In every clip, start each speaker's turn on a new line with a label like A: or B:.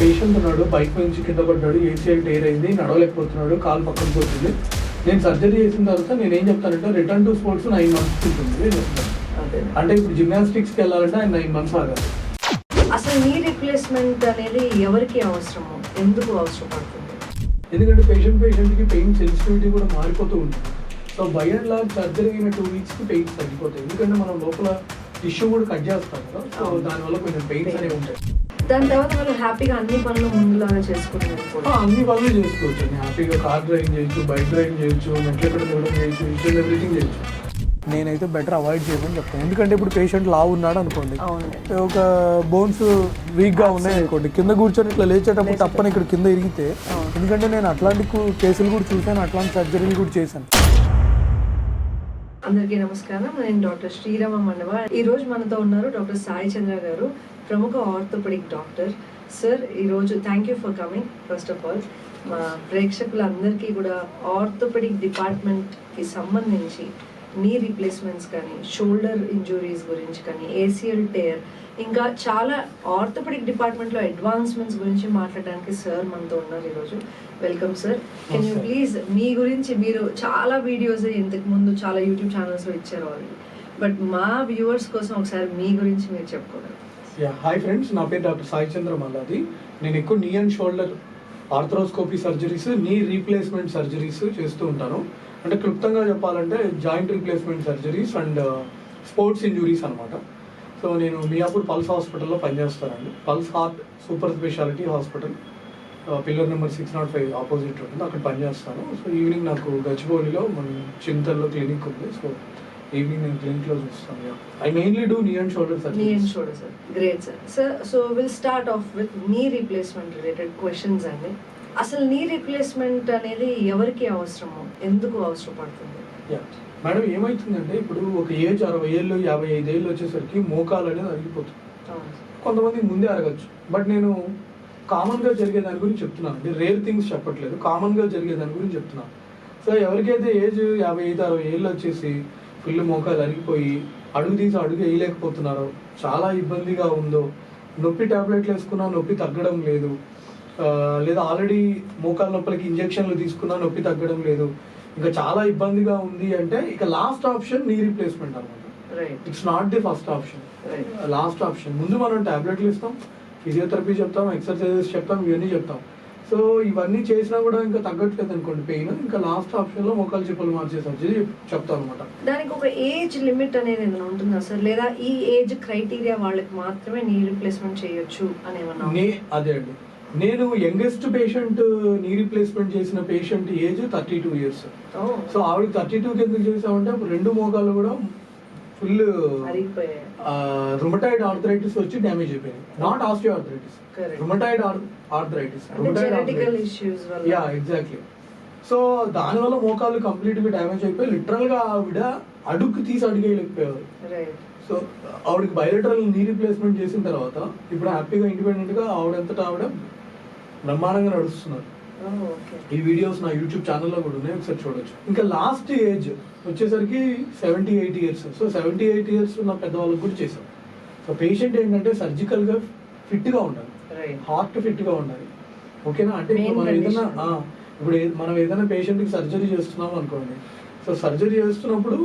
A: Patient ఉన్నాడు, bike నుంచి కింద పడ్డాడు, ఏసీఎల్ టైర్ అయింది, నడవలేకపోతున్నాడు, కాలు పక్కన పోతుంది. నేను సర్జరీ చేసిన తర్వాత నేను ఏం చెప్తానంటే రిటర్న్ టు స్పోర్ట్స్ 9 months ఉంటుంది. అంటే ఇప్పుడు జిమ్నాస్టిక్స్కి వెళ్ళాలంటే ఆయన 9 months ఆగాలి.
B: అసలు నీ రిప్లేస్మెంట్ అనేది ఎవరికి అవసరము, ఎందుకు అవసరం పడుతుంది?
A: ఎందుకంటే పేషెంట్కి పెయిన్ సెన్సిటివిటీ కూడా మారిపోతూ ఉంటుంది. So by and large surgery అయిన 2 weeksకి పెయిన్స్ తగ్గిపోతాయి. ఎందుకంటే మనం లోపల టిష్యూ కూడా కట్ చేస్తాం కదా, సో దానివల్ల కొంచెం పెయిన్స్ అనేవి ఉంటాయి.
B: దాని తర్వాత మనం హ్యాపీగా అన్ని పనులు ముందులాగా చేసుకుంటున్నాం.
A: అన్ని పనులు చేసుకోవచ్చు అండి. హ్యాపీగా కార్ డ్రైవింగ్ చేయొచ్చు, బైక్ డ్రైవింగ్ చేయొచ్చు, మెట్లు ఎక్కడ దిగడం చేయొచ్చు, ఇష్యూస్ ఎవ్రీథింగ్ చేయొచ్చు. నేనైతే బెటర్ అవాయిడ్ చేయమని చెప్తాను. ఎందుకంటే ఇప్పుడు పేషెంట్ లావు ఉన్నాడు అనుకోండి, ఒక బోన్స్ వీక్గా ఉన్నాయి అనుకోండి, కింద కూర్చొని ఇట్లా లేచేటప్పుడు తప్పని ఇక్కడ కింద ఇరిగితే, ఎందుకంటే నేను అట్లాంటి కేసులు కూడా చూశాను, అట్లాంటి సర్జరీలు కూడా చేశాను.
B: అందరికీ నమస్కారం. నేను డాక్టర్ శ్రీరామ మండవ. ఈ రోజు మనతో ఉన్నారు డాక్టర్ సాయి చంద్ర గారు, ప్రముఖ ఆర్థోపెడిక్ డాక్టర్. సార్, ఈరోజు thank you for coming. First of all మా ప్రేక్షకులందరికీ కూడా ఆర్థోపెడిక్ డిపార్ట్మెంట్కి సంబంధించి నీ రీప్లేస్మెంట్స్ కానీ, షోల్డర్ ఇంజురీస్ గురించి కానీ, ఏసీఎల్ టేర్, ఇంకా చాలా ఆర్థోపెడిక్ డిపార్ట్మెంట్లో అడ్వాన్స్మెంట్స్ గురించి మాట్లాడడానికి సార్ మనతో ఉన్నారు ఈరోజు. Welcome sir. Can you please మీ గురించి, మీరు చాలా వీడియోస్ ఇంతకు ముందు చాలా యూట్యూబ్ ఛానల్స్లో ఇచ్చారు ఆల్రెడీ, బట్ మా వ్యూవర్స్ కోసం ఒకసారి మీ గురించి మీరు చెప్పుకోగలరు?
A: హాయ్ ఫ్రెండ్స్, నా పేరు డాక్టర్ సాయి చంద్ర మల్లాది. నేను ఎక్కువ knee and shoulder arthroscopy surgeries, knee replacement surgeries చేస్తూ ఉంటాను. అంటే క్లుప్తంగా చెప్పాలంటే joint replacement surgeries and sports injuries అనమాట. సో నేను మియాపూర్ పల్స్ హాస్పిటల్లో పనిచేస్తానండి. Pulse Heart Super Speciality Hospital, pillar number 605 opposite ఉంటుంది, అక్కడ పనిచేస్తాను. సో ఈవినింగ్ నాకు గచ్చిబౌలిలో మన చింతల్లో క్లినిక్ ఉంది. సో ఈవినింగ్ నేను క్లినిక్లో చూస్తాను. I mainly do knee and shoulder surgery.
B: Knee and shoulder sir, great sir. Sir, so will start of with knee replacement related questions అండి. అసలు నీ రీప్లేస్మెంట్ అనేది ఎవరికి అవసరము, ఎందుకు అవసరం పడుతుంది?
A: మేడం, ఏమవుతుందంటే ఇప్పుడు ఒక ఏజ్ 60 ఏళ్ళు 55 ఏళ్ళు వచ్చేసరికి మోకాలు అనేది అరిగిపోతుంది. కొంతమంది ముందే అరగచ్చు, బట్ నేను కామన్గా జరిగే దాని గురించి చెప్తున్నాను అండి. రేర్ థింగ్స్ చెప్పట్లేదు, కామన్గా జరిగే దాని గురించి చెప్తున్నాను. సో ఎవరికైతే ఏజ్ 55-60 ఏళ్ళు వచ్చేసి ఫుల్ మోకాలు అరిగిపోయి అడుగు తీసి అడుగు వేయలేకపోతున్నారో, చాలా ఇబ్బందిగా ఉందో, నొప్పి టాబ్లెట్లు వేసుకున్నా నొప్పి తగ్గడం లేదు, లేదా ఆల్రెడీ మోకాలు నొప్పులకి ఇంజెక్షన్లు తీసుకున్నా నొప్పి తగ్గడం లేదు, ఇంకా చాలా ఇబ్బందిగా ఉంది అంటే ఇక లాస్ట్ ఆప్షన్ నీ రీప్లేస్మెంట్ అనమాట. It's not the first option, last option. ముందు మనం టాబ్లెట్లు ఇస్తాం, ఫిజియోథెరపీ చెప్తాం, ఎక్సర్సైజెస్ చెప్తాం, ఇవన్నీ చెప్తాం. సో ఇవన్నీ చేసినా కూడా ఇంకా తగ్గట్లేదు అనుకోండి పెయిన్, ఇంకా లాస్ట్ ఆప్షన్లో మోకాలు చిప్పలు మార్చే సర్జరీ చెప్తాం అనమాట.
B: దానికి ఒక ఏజ్ లిమిట్ అనేది ఏమైనా ఉంటుందా సార్, లేదా ఈ ఏజ్ క్రైటీరియా వాళ్ళకి మాత్రమే నీ రీప్లేస్మెంట్ చేయొచ్చు అని ఏమన్నా?
A: అదే అండి, నేను యంగెస్ట్ పేషెంట్ నీ రీప్లేస్మెంట్ చేసిన పేషెంట్ ఏజ్ 32 years. సో ఆవిడకి 32కి ఎందుకు చేసామంటే అప్పుడు 2 మోకాలు కూడా ఫుల్ రుమటాయిడ్ ఆర్థరైటిస్ వచ్చి డ్యామేజ్ అయిపోయింది. Not osteo arthritis, rheumatoid arthritis. Yeah, exactly. So దానివల్ల మోకాలు కంప్లీట్ గా డ్యామేజ్ అయిపోయి లిటరల్ గా ఆవిడ అడుగు తీసి అడిగేయలేకపోయారు. సో ఆవిడకి బయోలెటరల్ నీ రీప్లేస్మెంట్ చేసిన తర్వాత ఇప్పుడు హ్యాపీగా ఇండిపెండెంట్ గా ఆవిడంతటా ఆవిడ బ్రహ్మాండంగా నడుస్తున్నారు. ఈ వీడియోస్ నా యూట్యూబ్ ఛానల్లో కూడా ఉన్నాయి, ఒకసారి చూడొచ్చు. ఇంకా లాస్ట్ ఏజ్ వచ్చేసరికి 78 years. సో 78 years ఉన్న పెద్దవాళ్ళకి కూడా చేశాం. సో పేషెంట్ ఏంటంటే సర్జికల్గా ఫిట్గా ఉండాలి, హార్ట్ ఫిట్గా ఉండాలి. ఓకేనా? అంటే ఇప్పుడు మనం ఏదైనా పేషెంట్కి సర్జరీ చేస్తున్నాం అనుకోండి, సో సర్జరీ చేస్తున్నప్పుడు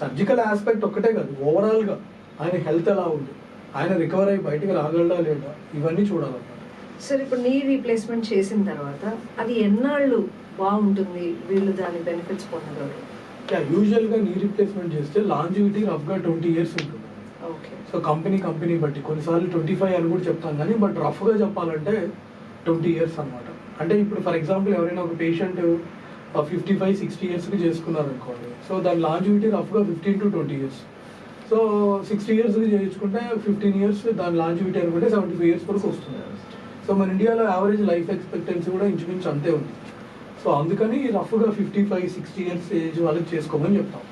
A: సర్జికల్ ఆస్పెక్ట్ ఒక్కటే కాదు, ఓవరాల్గా ఆయన హెల్త్ ఎలా ఉంది, ఆయన రికవర్ అయ్యి బయటకు రాగలడా లేదా, ఇవన్నీ చూడాలన్నమాట.
B: సార్, ఇప్పుడు నీ రీప్లేస్మెంట్ చేసిన తర్వాత అది ఎన్నాళ్ళు బాగుంటుంది, వీళ్ళు దాని బెనిఫిట్స్ పొందగలరు?
A: యూజువల్గా నీ రీప్లేస్మెంట్ చేస్తే లాంజివిటీ రఫ్గా 20 years ఉంటుంది. సో కంపెనీ బట్టి కొన్నిసార్లు 25 అని కూడా చెప్తాం, కానీ బట్ రఫ్గా చెప్పాలంటే 20 years అనమాట. అంటే ఇప్పుడు ఫర్ ఎగ్జాంపుల్ ఎవరైనా ఒక పేషెంట్ 55-60 yearsకి చేసుకున్నారు అనుకోండి, సో దాని లాంజివిటీ రఫ్గా 15 to 20 years. సో 60 yearsకి చేయించుకుంటే 15 years, దాని లాంజివిటీ అనుకుంటే 75 years వరకు వస్తుంది. సో మన ఇండియాలో యావరేజ్ లైఫ్ ఎక్స్పెక్టెన్సీ కూడా ఇంచుమించు అంతే ఉంది. సో అందుకని రఫ్గా 55-60 years ఏజ్ వాళ్ళకి చేసుకోమని చెప్తాం.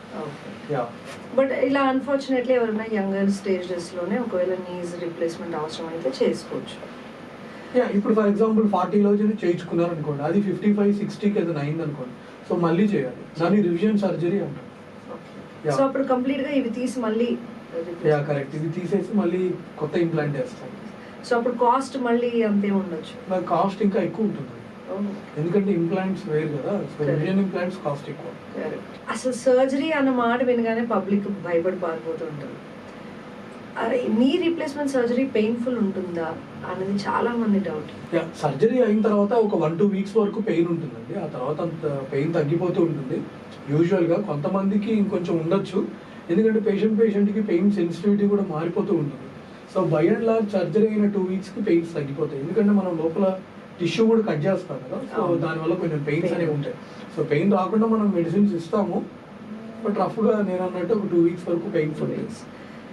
B: బట్ ఇలా అన్ఫార్చునేట్లీ ఎవరైనా యంగర్ స్టేజెస్లోనే ఒకవేళ నీస్ రీప్లేస్మెంట్ అవసరం అయితే చేసుకోవచ్చు.
A: ఇప్పుడు ఫర్ ఎగ్జాంపుల్ 40లో చేయించుకున్నారు అనుకోండి, అది 55-60కి ఏదైనా అయింది అనుకోండి, సో మళ్ళీ చేయాలి, దాన్ని రివిజన్ సర్జరీ అంటారు.
B: సో అప్పుడు కంప్లీట్గా ఇవి తీసి మళ్ళీ
A: కరెక్ట్, ఇది తీసేసి మళ్ళీ కొత్త ఇంప్లాంట్ వేస్తాం.
B: సో అప్పుడు కాస్ట్ మళ్ళీ అంతే ఉండొచ్చు.
A: కాస్ట్ ఇంకా ఎక్కువ ఉంటుంది, ఎందుకంటే ఇంప్లాంట్స్ వేరు కదా, సో రివిజన్ ఇంప్లాంట్స్ కాస్ట్ ఎక్కువ.
B: అసలు సర్జరీ అన్న మాట వినగానే పబ్లిక్ భయపడి పారిపోతూ ఉంటారు. అరే నీ రీప్లేస్మెంట్ సర్జరీ పెయిన్ఫుల్ ఉంటుందా అనేది చాలా మంది డౌట్.
A: సర్జరీ అయిన తర్వాత ఒక 1-2 వీక్స్ వరకు పెయిన్ ఉంటుందండి, ఆ తర్వాత అంత పెయిన్ తగ్గిపోతూ ఉంటుంది యూజువల్గా. కొంతమందికి ఇంకొంచెం ఉండొచ్చు, ఎందుకంటే పేషెంట్కి పెయిన్ సెన్సిటివిటీ కూడా మారిపోతూ ఉంటుంది. So by and large surgery అయిన 2 వీక్స్కి పెయిన్స్ తగ్గిపోతాయి, ఎందుకంటే మనం లోపల టిష్యూ కూడా కట్ చేస్తాం కదా, సో దానివల్ల కొంచెం పెయిన్స్ అనేవి ఉంటాయి. సో పెయిన్ రాకుండా మనం మెడిసిన్స్ ఇస్తాము, బట్ రఫ్గా నేను అన్నట్టు ఒక 2 వీక్స్ వరకు పెయిన్ఫుల్.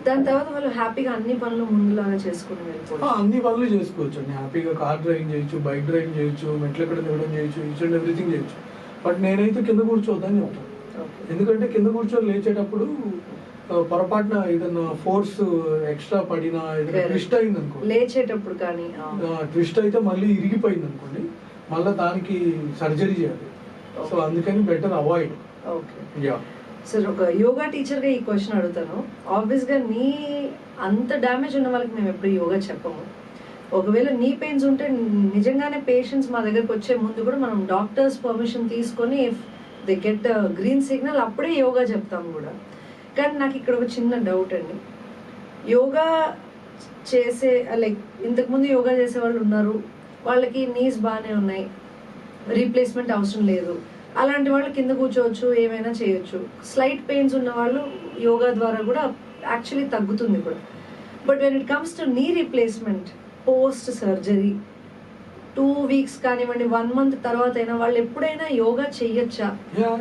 B: దాని తర్వాత వాళ్ళు హ్యాపీగా అన్ని పనులు ముందులాగా చేసుకుని వెళ్ళిపోవచ్చు.
A: అన్ని పనులు చేసుకోవచ్చు అండి, హ్యాపీగా కార్ డ్రైవింగ్ చేయొచ్చు, బైక్ డ్రైవింగ్ చేయొచ్చు, మెట్లు ఎక్కడ దిగడం చేయొచ్చు, ఈచ్ అండ్ ఎవ్రీథింగ్ చేయొచ్చు. బట్ నేనైతే కింద కూర్చోవద్దని చెప్తాను, ఎందుకంటే కింద కూర్చొని లేచేటప్పుడు పొరపాటున ఏదన్నా ఫోర్స్ ఎక్స్ట్రా పడినా ఏదైనా ట్విస్ట్ అయింది అనుకో,
B: లేచేటప్పుడు కానీ
A: ట్విస్ట్ అయితే మళ్ళీ ఇరిగిపోయింది అనుకోండి, మళ్ళీ దానికి సర్జరీ చేయాలి. సో అందుకని బెటర్ అవాయిడ్. యా
B: సార్, ఒక యోగా టీచర్గా ఈ క్వశ్చన్ అడుగుతాను. ఆబ్వియస్గా నీ అంత డ్యామేజ్ ఉన్న వాళ్ళకి మేము ఎప్పుడు యోగా చెప్పము. ఒకవేళ నీ పెయిన్స్ ఉంటే నిజంగానే పేషెంట్స్ మా దగ్గరకు వచ్చే ముందు కూడా మనం డాక్టర్స్ పర్మిషన్ తీసుకొని if they get green signal అప్పుడే యోగా చెప్తాం కూడా. కానీ నాకు ఇక్కడ ఒక చిన్న డౌట్ అండి, యోగా చేసే లైక్ ఇంతకుముందు యోగా చేసే వాళ్ళు ఉన్నారు, వాళ్ళకి నీస్ బాగానే ఉన్నాయి, రీప్లేస్మెంట్ అవసరం లేదు, అలాంటి వాళ్ళు కింద కూర్చోవచ్చు, ఏమైనా చేయొచ్చు. స్లైట్ పెయిన్స్ ఉన్న వాళ్ళు యోగా ద్వారా కూడా యాక్చువల్లీ తగ్గుతుంది కూడా. But when it comes to knee replacement post surgery 2 weeks కానివ్వండి, 1 మంత్ తర్వాత అయినా వాళ్ళు ఎప్పుడైనా యోగా చేయొచ్చా?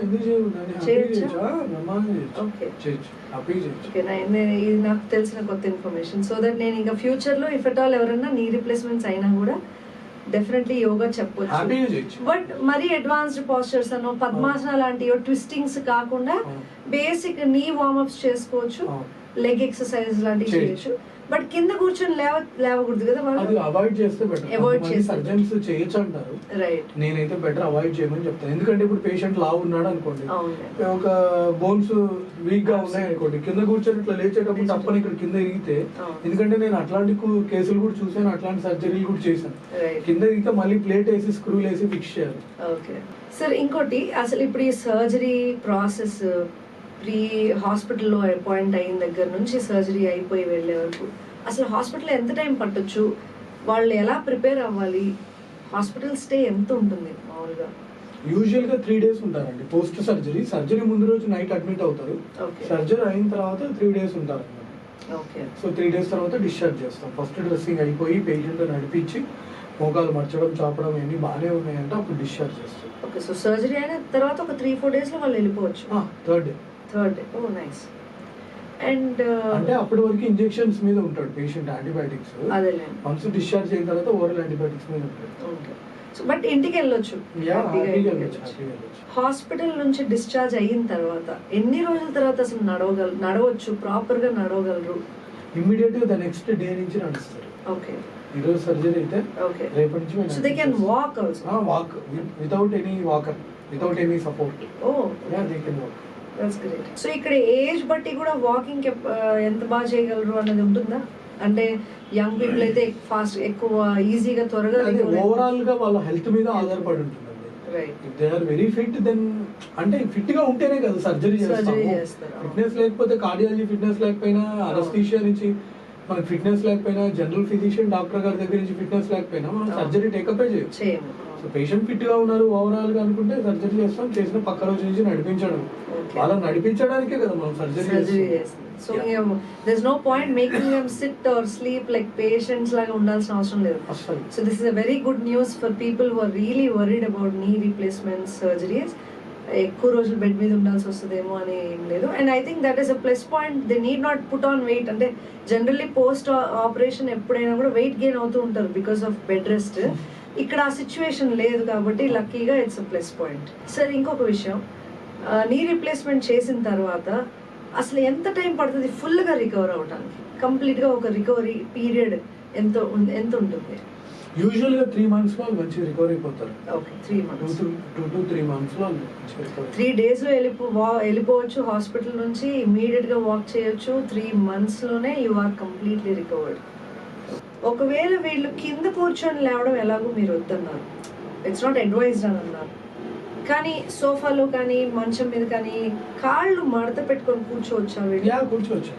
B: ఇది నాకు తెలిసిన కొత్త ఇన్ఫర్మేషన్. సో దట్ నేను ఇంకా ఫ్యూచర్లో ఇఫ్ ఎట్ ఆల్ ఎవరైనా నీ రీప్లేస్మెంట్స్ అయినా కూడా డెఫినెట్లీ యోగా చెప్పొచ్చు. బట్ మరీ అడ్వాన్స్డ్ పోస్చర్స్ అనో పద్మాసన లాంటివో ట్విస్టింగ్స్ కాకుండా బేసిక్ నీ వార్మప్స్ చేసుకోవచ్చు, లెగ్ ఎక్సర్సైజ్ లాంటివి చేయొచ్చు. బట్ కింద కూర్చొని లేవకూడదు కదా,
A: అది అవాయిడ్ చేస్తే బెటర్.
B: అవాయిడ్ చేస్తే
A: సర్జన్స్ చేయొచ్చు అంటారు, రైట్. నేనైతే బెటర్ అవాయిడ్ చేయమని చెప్తాను, ఎందుకంటే ఇప్పుడు పేషెంట్ లావు ఉన్నాడు అనుకోండి, ఒక బోన్స్ వీక్ గా ఉన్నాయి అనుకోండి, కింద కూర్చొని ఇట్లా లేచేటప్పుడు తప్పని ఇక్కడ కింద ఇరిగితే, ఎందుకంటే నేను అట్లాంటి కేసులు కూడా చూసాను, అట్లాంటి సర్జరీలు కూడా చేశాను, కింద ఇరిగితే మళ్ళీ ప్లేట్ వేసి స్క్రూలు వేసి ఫిక్స్ చేయాలి.
B: ఓకే సార్, ఇంకోటి అసలు ఇప్పుడు ఈ సర్జరీ ప్రాసెస్ ప్రీ హాస్పిటల్లో అపాయింట్ అయిన దగ్గర నుంచి సర్జరీ అయిపోయి వెళ్ళే వరకు అసలు హాస్పిటల్లో ఎంత టైం పట్టొచ్చు, వాళ్ళు ఎలా ప్రిపేర్ అవ్వాలి, హాస్పిటల్ స్టే ఎంత ఉంటుంది మామూలుగా?
A: యూజువల్గా 3 days ఉంటారండి పోస్ట్ సర్జరీ. సర్జరీ ముందు రోజు నైట్ అడ్మిట్ అవుతారు, సర్జరీ అయిన తర్వాత 3 days ఉంటారు. సో 3 days తర్వాత డిశ్చార్జ్ చేస్తాం. ఫస్ట్ డ్రెస్సింగ్ అయిపోయి పేషెంట్ నడిపించి మోకాలు మర్చడం చాపడం ఇవన్నీ బాగానే ఉన్నాయంటే అప్పుడు డిశ్చార్జ్ చేస్తాం.
B: ఓకే, సో సర్జరీ అయిన తర్వాత ఒక 3-4 days లో వాళ్ళు వెళ్ళిపోవచ్చు.
A: Third day.
B: Oh nice. And
A: అంటే అప్పటి వరకు ఇంజెక్షన్స్ మీద ఉంటాడు పేషెంట్, యాంటీబయాటిక్స్. వన్స్ డిశ్చార్జ్ అయిన తర్వాత ఓరల్ యాంటీబయాటిక్స్ మీద ఉంటాడు.
B: సో బట్ ఇంటికి వెళ్ళొచ్చు. హాస్పిటల్ నుంచి డిశ్చార్జ్ అయిన తర్వాత ఎన్ని రోజుల తర్వాత అసలు నడవచ్చు, ప్రాపర్ గా నడవగలరు?
A: ఇమ్మీడియట్ గా నెక్స్ట్ డే నుంచి నడుస్తారు.
B: ఓకే,
A: ఈ రోజు సర్జరీ అయితే రేపటి నుంచి
B: so they can walk also.
A: Walk without any walker, without any support.
B: Oh
A: yeah, they can walk.
B: That's great. So ఇక్కడ ఏజ్ బట్టి కూడా వాకింగ్ ఎంత బాగా చేయగలరు అనేది ఉంటుందా? అంటే యంగ్ పీపుల్ అయితే ఫాస్ట్ ఎక్కువ ఈజీగా త్వరగా.
A: ఓవరాల్ గా వాళ్ళ హెల్త్ మీద ఆధారపడి ఉంటుందండి. If they are very fit then, అంటే ఫిట్ గా ఉంటేనే కదా సర్జరీ చేస్తారు. ఫిట్నెస్ లేకపోతే, కార్డియాలజీ ఫిట్నెస్ లేకపోయినా, అనస్థీషియా నుంచి మనకి ఫిట్నెస్ లేకపోయినా, జనరల్ ఫిజిషియన్ డాక్టర్ గారి దగ్గర నుంచి ఫిట్నెస్ లేకపోయినా మనం సర్జరీ టేకప్ చేయము. సో పేషెంట్ ఫిట్ గా ఉన్నారు ఓవరాల్ గా అనుకుంటే సర్జరీ చేస్తాం, చేసిన పక్క రోజు నుంచి నడిపించడం, వాళ్ళని నడిపించడానికే కదా మనం సర్జరీ చేస్తాం.
B: So there's no point making them sit or sleep like patients లాగా ఉండాల్సిన అవసరం లేదు. So this is a very good news for people who are really worried about knee replacement surgeries. ఎక్కువ రోజులు బెడ్ మీద ఉండాల్సి వస్తుందేమో అని ఏం లేదు. And I think that is a plus point. They need not put on weight. అంటే generally post operation ఎప్పుడైనా కూడా వెయిట్ గెయిన్ అవుతూ ఉంటారు బికాస్ ఆఫ్ బెడ్ రెస్ట్. ఇక్కడ ఆ సిచ్యువేషన్ లేదు కాబట్టి లక్కీగా ఇట్స్ అ ప్లస్ పాయింట్. సరే, ఇంకొక విషయం, నీ రీప్లేస్మెంట్ చేసిన తర్వాత అసలు ఎంత టైం పడుతుంది ఫుల్గా రికవర్ అవడానికి? కంప్లీట్గా ఒక రికవరీ పీరియడ్ ఎంత ఉంటుంది?
A: యూజువల్గా 3 months లో మంచిగా రికవర్ అయిపోతారు.
B: ఓకే, 3 months,
A: 2 to 3 months లో
B: 3 days లో వెళ్ళిపోవచ్చు హాస్పిటల్ నుంచి, ఇమీడియట్ గా వాక్ చేయొచ్చు. 3 months లోనే యు ఆర్ కంప్లీట్లీ రికవర్డ్. ఒకవేళ వీళ్ళు కింద కూర్చొని లేవడం ఎలాగో మీరు వద్దన్నారు, ఇట్స్ నాట్ అడ్వైజ్డ్ అని అన్నారు, కానీ సోఫాలో కానీ మంచం మీద కానీ కాళ్ళు మడత పెట్టుకొని కూర్చోవచ్చా వీళ్ళు?
A: కూర్చోవచ్చు.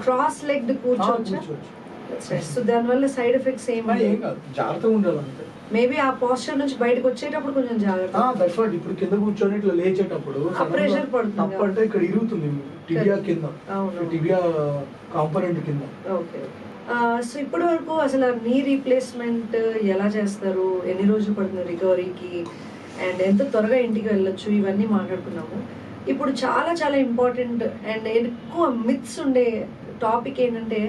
B: క్రాస్ లెగ్డ్ కూర్చోవచ్చా? సో దానివల్ల సైడ్ ఎఫెక్ట్స్
A: ఏం కాదు, జాగ్రత్తగా ఉండాలంటే.
B: మేబీ ఆ పోస్చర్ నుంచి బయటకు వచ్చేటప్పుడు కొంచెం జాగ్రత్త.
A: ఇప్పుడు కింద కూర్చొని ఇట్లా లేచేటప్పుడు
B: ప్రెషర్ పడుతుంది,
A: తప్పంటే ఇక్కడ ఇరుగుతుంది టిబియా కింద, టిబియా కాంపోనెంట్ కింద.
B: ఓకే. సో ఇప్పటి వరకు అసలు నీ రీప్లేస్మెంట్ ఎలా చేస్తారు, ఎన్ని రోజులు పడుతుంది రికవరీకి, అండ్ ఎంత త్వరగా ఇంటికి వెళ్ళొచ్చు, ఇవన్నీ మాట్లాడుకున్నాము. ఇప్పుడు చాలా చాలా ఇంపార్టెంట్ అండ్ ఎక్కువ మిత్స్ ఉండే టాపిక్ ఏంటంటే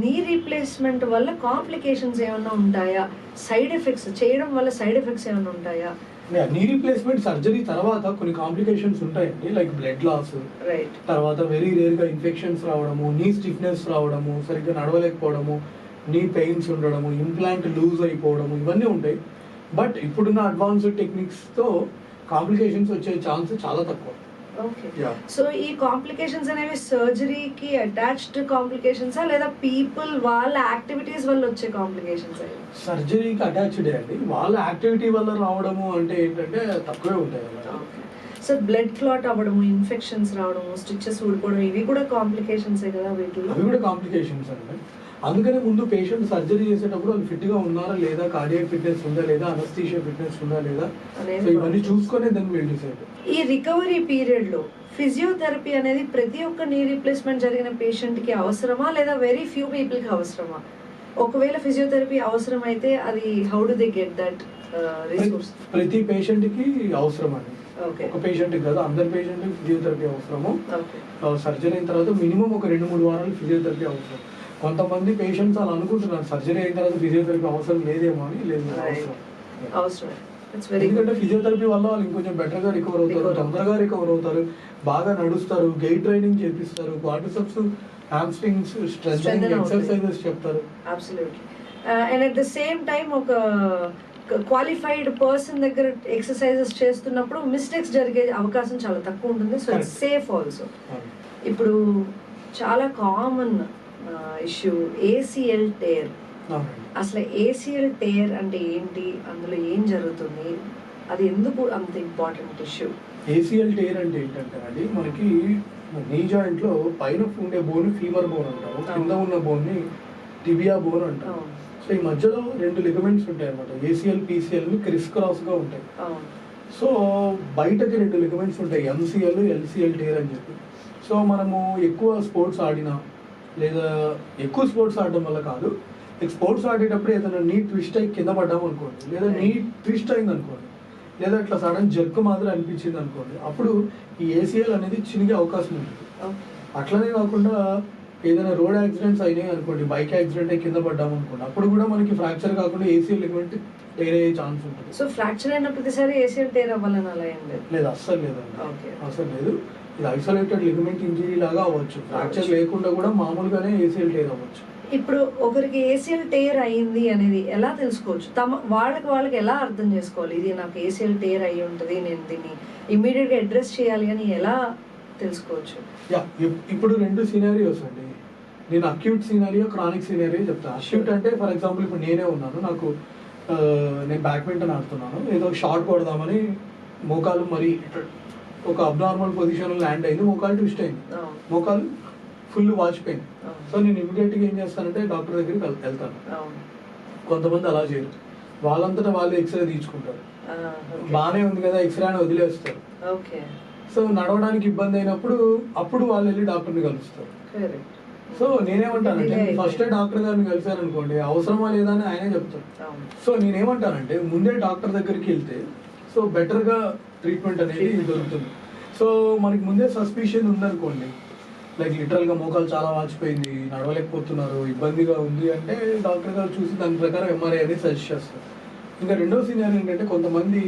B: నీ రీప్లేస్మెంట్ వల్ల కాంప్లికేషన్స్ ఏమైనా ఉంటాయా, సైడ్ ఎఫెక్ట్స్ చేయడం వల్ల సైడ్ ఎఫెక్ట్స్ ఏమైనా ఉంటాయా?
A: నీ రీప్లేస్మెంట్ సర్జరీ తర్వాత కొన్ని కాంప్లికేషన్స్ ఉంటాయండి, లైక్ బ్లడ్ లాస్,
B: రైట్,
A: తర్వాత వెరీ రేర్ గా ఇన్ఫెక్షన్స్ రావడము, నీ స్టిఫ్నెస్ రావడము, సరిగ్గా నడవలేకపోవడము, నీ పెయిన్స్ ఉండడము, ఇంప్లాంట్ లూజ్ అయిపోవడము, ఇవన్నీ ఉంటాయి. బట్ ఇప్పుడున్న అడ్వాన్స్డ్ టెక్నిక్స్ తో కాంప్లికేషన్స్ వచ్చే ఛాన్స్ చాలా తక్కువ.
B: ఓకే. సో ఈ కాంప్లికేషన్స్ అనేవి సర్జరీకి అటాచ్డ్ కాంప్లికేషన్స్ లేదా పీపుల్ వాళ్ళ యాక్టివిటీస్ వల్ల వచ్చే కాంప్లికేషన్స్?
A: సర్జరీకి అటాచ్డ్ అండి, వాళ్ళ యాక్టివిటీ వల్ల రావడము అంటే ఏంటంటే తక్కువే ఉంటాయి.
B: సో బ్లడ్ క్లాట్ అవ్వడము, ఇన్ఫెక్షన్స్ రావడము, స్టిచెస్ ఊడిపోవడం, ఇవి కూడా కాంప్లికేషన్సే కదా వీటిలో?
A: అవి కూడా కాంప్లికేషన్స్ అండి. అందుకనే ముందు పేషెంట్ సర్జరీ చేసేటప్పుడు వాళ్ళు ఫిట్ గా ఉన్నారా లేదా, కార్డియాక్ ఫిట్నెస్ ఉందా లేదా, అనస్థీషియా ఫిట్నెస్ ఉందా లేదా, ఇవన్నీ చూసుకునే దాన్ని వీళ్ళు డిసైడ్.
B: ఈ రికవరీ పీరియడ్ లో ఫిజియోథెరపీ అనేది ప్రతి ఒక్క నీ రీప్లేస్మెంట్ జరిగిన పేషెంట్ కి అవసరమా లేదా వెరీ ఫ్యూ పీపుల్ కి అవసరమా? ఒకవేళ ఫిజియోథెరపీ అవసరం అయితే అది how do they get that resource?
A: ప్రతి పేషెంట్ కి అవసరం అండి, ఒక పేషెంట్ కాదు, అందరి పేషెంట్ ఫిజియోథెరపీ అవసరము. సర్జరీ అయిన తర్వాత మినిమం ఒక 2-3 వారాలు ఫిజియోథెరపీ అవసరం. కొంతమంది పేషెంట్స్ అలా అనుకుంటున్నారు సర్జరీ అయిన తర్వాత ఫిజియోథెరపీ అవసరం లేదేమో అని. లేదు,
B: అవసరం.
A: ఎందుకంటే ఫిజియోథెరపీ వల్ల వాళ్ళు ఇంకొంచెం బెటర్ గా రికవర్ అవుతారు, తొందరగా రికవర్ అవుతారు, బాగా నడుస్తారు, గెయిట్ ట్రైనింగ్ చేపిస్తారు, క్వాడ్రిసెప్స్, హామ్స్ట్రింగ్స్ స్ట్రెంథెనింగ్ ఎక్సర్సైజెస్ చెప్తారు.
B: Absolutely. And at the same time ఒక క్వాలిఫైడ్ పర్సన్ దగ్గర ఎక్సర్సైజెస్ చేస్తున్నప్పుడు మిస్టేక్స్ జరిగే అవకాశం చాలా తక్కువ ఉంటుంది. So it's safe also. ఇప్పుడు చాలా కామన్ ఇష్యూ ఏసీఎల్ టేర్. అసలు ఏసీఎల్ టేర్ అంటే ఏంటి, అందులో ఏం జరుగుతుంది, అది ఎందుకు అంత ఇంపార్టెంట్ ఇష్యూ?
A: ఏసీఎల్ టేర్ అంటే ఏంటంటే అండి, మనకి నీ జాయింట్ లో పైన ఉండే బోన్ ఫీమర్ బోన్ అంటాము, కింద ఉన్న బోన్ ని టిబియా బోన్ అంటాం. సో ఈ మధ్యలో 2 లిగమెంట్స్ ఉంటాయి అన్నమాట, ఏసీఎల్ పీసీఎల్ క్రిస్ క్రాస్ గా ఉంటాయి. సో బయటకి 2 లిగమెంట్స్ ఉంటాయి, ఎంసీఎల్, ఎల్సీఎల్ టేర్ అని చెప్పి. సో మనము ఎక్కువ స్పోర్ట్స్ ఆడినా లేదా ఎక్కువ స్పోర్ట్స్ ఆడడం వల్ల కాదు, స్పోర్ట్స్ ఆడేటప్పుడు ఏదైనా నీ ట్విస్ట్ అయ్యి కింద పడ్డాం అనుకోండి, లేదా నీ ట్విస్ట్ అయింది అనుకోండి, లేదా ఇట్లా సడన్ జర్క్ మాదిరి అనిపించింది అనుకోండి, అప్పుడు ఈ ఏసీఎల్ అనేది చినిగే అవకాశం ఉంటుంది. అట్లనే కాకుండా ఏదైనా రోడ్ యాక్సిడెంట్స్ అయినాయి అనుకోండి, బైక్ యాక్సిడెంట్ అయ్యి కింద పడ్డాం అనుకోండి, అప్పుడు కూడా మనకి ఫ్రాక్చర్ కాకుండా ఏసీఎల్ లిగమెంట్ టేర్ అయ్యే ఛాన్స్ ఉంటుంది.
B: సో ఫ్రాక్చర్ అయిన ప్రతిసారి ఏసీఎల్ టేర్ అవ్వాలని అలా ఏం లేదు?
A: లేదు, అస్సలు లేదండి, అస్సలు లేదు. ఇది ఐసోలేటెడ్ లిగమెంట్ ఇంజరీ లాగా అవ్వచ్చు, ఫ్రాక్చర్ లేకుండా కూడా మామూలుగానే ఏసీఎల్ టేర్ అవ్వచ్చు.
B: ఇప్పుడు ఒకరికి ఏసీఎల్ టేర్ అయ్యింది అనేది ఎలా తెలుసుకోవచ్చు? వాళ్ళకి ఎలా అర్థం చేసుకోవాలి, ఇది నాకు ఏసీఎల్ టేర్ అయ్యి ఉంటుంది, నేను దీన్ని ఇమ్మీడియట్ గా అడ్రస్ చేయాలి అని ఎలా తెలుసుకోవచ్చు?
A: ఇప్పుడు 2 సినారియోస్ అండి. నేను అక్యూట్ సినారియో, క్రానిక్ సినారియో చెప్తాను. అక్యూట్ అంటే ఫర్ ఎగ్జాంపుల్ ఇప్పుడు నేనే ఉన్నాను, నాకు నేను బ్యాడ్మింటన్ ఆడుతున్నాను, ఏదో షాట్ కొడదామని మోకాలు మరి ఒక అబ్నార్మల్ పొజిషన్ ల్యాండ్ అయింది, మోకాలు ట్విస్ట్ అయింది, మోకాలు ఫుల్ వాచిపోయింది. సో నేను ఇమీడియట్ గా ఏం చేస్తానంటే డాక్టర్ దగ్గరికి వెళ్తాను. కొంతమంది అలా చేయరు, వాళ్ళంతటా వాళ్ళు ఎక్స్రే తీసుకుంటారు, బానే ఉంది కదా ఎక్స్రే అని వదిలేస్తారు. సో నడవడానికి ఇబ్బంది అయినప్పుడు అప్పుడు వాళ్ళు వెళ్ళి డాక్టర్ని కలుస్తారు. సో నేనేమంటానంటే ఫస్ట్ డాక్టర్ గారిని కలిసాను అనుకోండి, అవసరమా లేదా అని ఆయనే చెప్తారు. సో నేనేమంటానంటే ముందే డాక్టర్ దగ్గరికి వెళ్తే సో బెటర్ గా ట్రీట్మెంట్ అనేది దొరుకుతుంది. సో మనకి ముందే సస్పిషన్ ఉందనుకోండి, లైక్ లిటరల్ గా మోకాలు చాలా వాచిపోయింది, నడవలేకపోతున్నారు, ఇబ్బందిగా ఉంది అంటే డాక్టర్ గారు చూసి దాని ప్రకారం ఎంఆర్ఐ అనేది సజెస్ట్ చేస్తారు. ఇంకా రెండో సినారియో ఏంటంటే కొంతమంది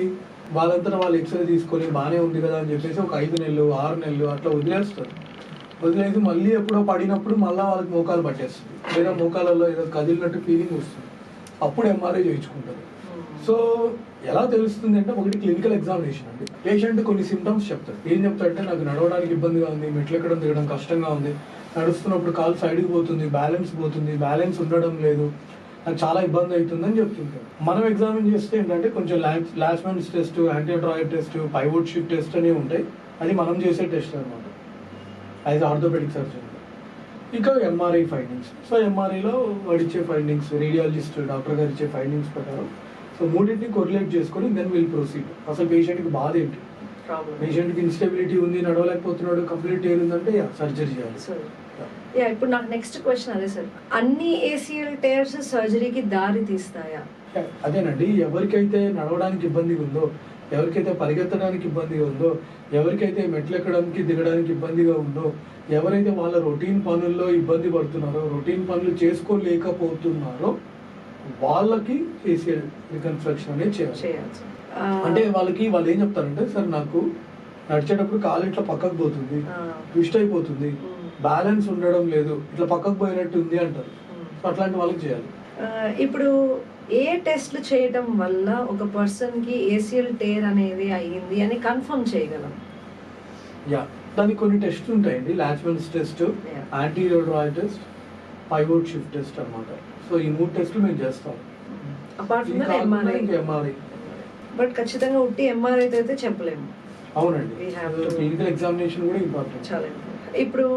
A: వాళ్ళంతా వాళ్ళు ఎక్స్రే తీసుకొని బాగానే ఉంది కదా అని చెప్పేసి ఒక 5 నెలలు 6 నెలలు అట్లా వదిలేస్తారు. వదిలేసి మళ్ళీ ఎప్పుడో పడినప్పుడు మళ్ళీ వాళ్ళకి మోకాలు పట్టేస్తుంది, లేదా మోకాలలో ఏదో కదిలినట్టు ఫీలింగ్ వస్తుంది, అప్పుడు ఎంఆర్ఐ చేయించుకుంటారు. సో ఎలా తెలుస్తుంది అంటే ఒకటి క్లినికల్ ఎగ్జామినేషన్ అండి. పేషెంట్ కొన్ని సిమ్టమ్స్ చెప్తాడు, ఏం చెప్తాడంటే నాకు నడవడానికి ఇబ్బందిగా ఉంది, మెట్లు ఎక్కడం దిగడం కష్టంగా ఉంది, నడుస్తున్నప్పుడు కాలు సైడ్కి పోతుంది, బ్యాలెన్స్ ఉండడం లేదు, నాకు చాలా ఇబ్బంది అవుతుందని చెప్తుంటారు. మనం ఎగ్జామిన్ చేస్తే ఏంటంటే కొంచెం Lachman's test, anterior drawer test, pivot shift test అనేవి ఉంటాయి. అది మనం చేసే టెస్ట్ అనమాట యాజ్ ఆర్థోపెడిక్ సర్జన్. ఇంకా ఎంఆర్ఐ ఫైండింగ్స్. సో ఎంఆర్ఐలో వాడిచ్చే ఫైండింగ్స్, రేడియాలజిస్ట్ డాక్టర్ గారు ఇచ్చే ఫైండింగ్స్ ప్రకారం సో మూడింటిని కొరిలేట్ చేసుకొని దెన్ విల్ ప్రొసీడ్. అసలు పేషెంట్కి బాధ ఏంటి, పేషెంట్కి ఇన్స్టెబిలిటీ ఉంది, నడవలేకపోతున్నాడు, కంప్లీట్ టేర్ ఉందంటే సర్జరీ చేయాలి.
B: ఇప్పుడు నాకు నెక్స్ట్ క్వశ్చన్ అదే సార్, అన్ని ACL టేర్స్ సర్జరీకి దారి తీస్తాయా?
A: అదేనండి, ఎవరికైతే నడవడానికి ఇబ్బందిగా ఉందో, ఎవరికైతే పరిగెత్తడానికి ఇబ్బందిగా ఉందో, ఎవరికైతే మెట్లు ఎక్కడానికి దిగడానికి ఇబ్బందిగా ఉందో, ఎవరైతే వాళ్ళ రొటీన్ పనుల్లో ఇబ్బంది పడుతున్నారో, రొటీన్ పనులు చేసుకోలేకపోతున్నారో వాళ్ళకి ACL రికన్స్ట్రక్షన్ అనేది చేయాలి. అంటే వాళ్ళు ఏం చెప్తారంటే, సార్ నాకు నడిచేటప్పుడు కాలు ఇట్లా పక్కకు పోతుంది, ట్విస్ట్ అయిపోతుంది, బ్యాలెన్స్ ఉండడం లేదు, ఇట్లా పక్కకు పోయినట్టు ఉంది అంటారు. సో అట్లాంటి వాళ్ళకి చేయాలి.
B: ఇప్పుడు ఏ టెస్ట్లు చేయడం వల్ల ఒక పర్సన్ కి ACL టేర్ అనేది అయ్యింది అని కన్ఫర్మ్ చేయగలం?
A: దానికి కొన్ని టెస్ట్ ఉంటాయండి. Lachman's test, anterior drawer test, pivot shift test అన్నమాట. సో ఈ 3 టెస్ట్లు మేము చేస్తాం.
B: Apart from MRI. బట్ ఖచ్చితంగా ఉట్టి MRI అయితే చెప్పలేము.
A: అవునండి, క్లినికల్ ఎగ్జామినేషన్ కూడా ఇంపార్టెంట్, చాలా ఇంపార్టెంట్.
B: ఇప్పుడు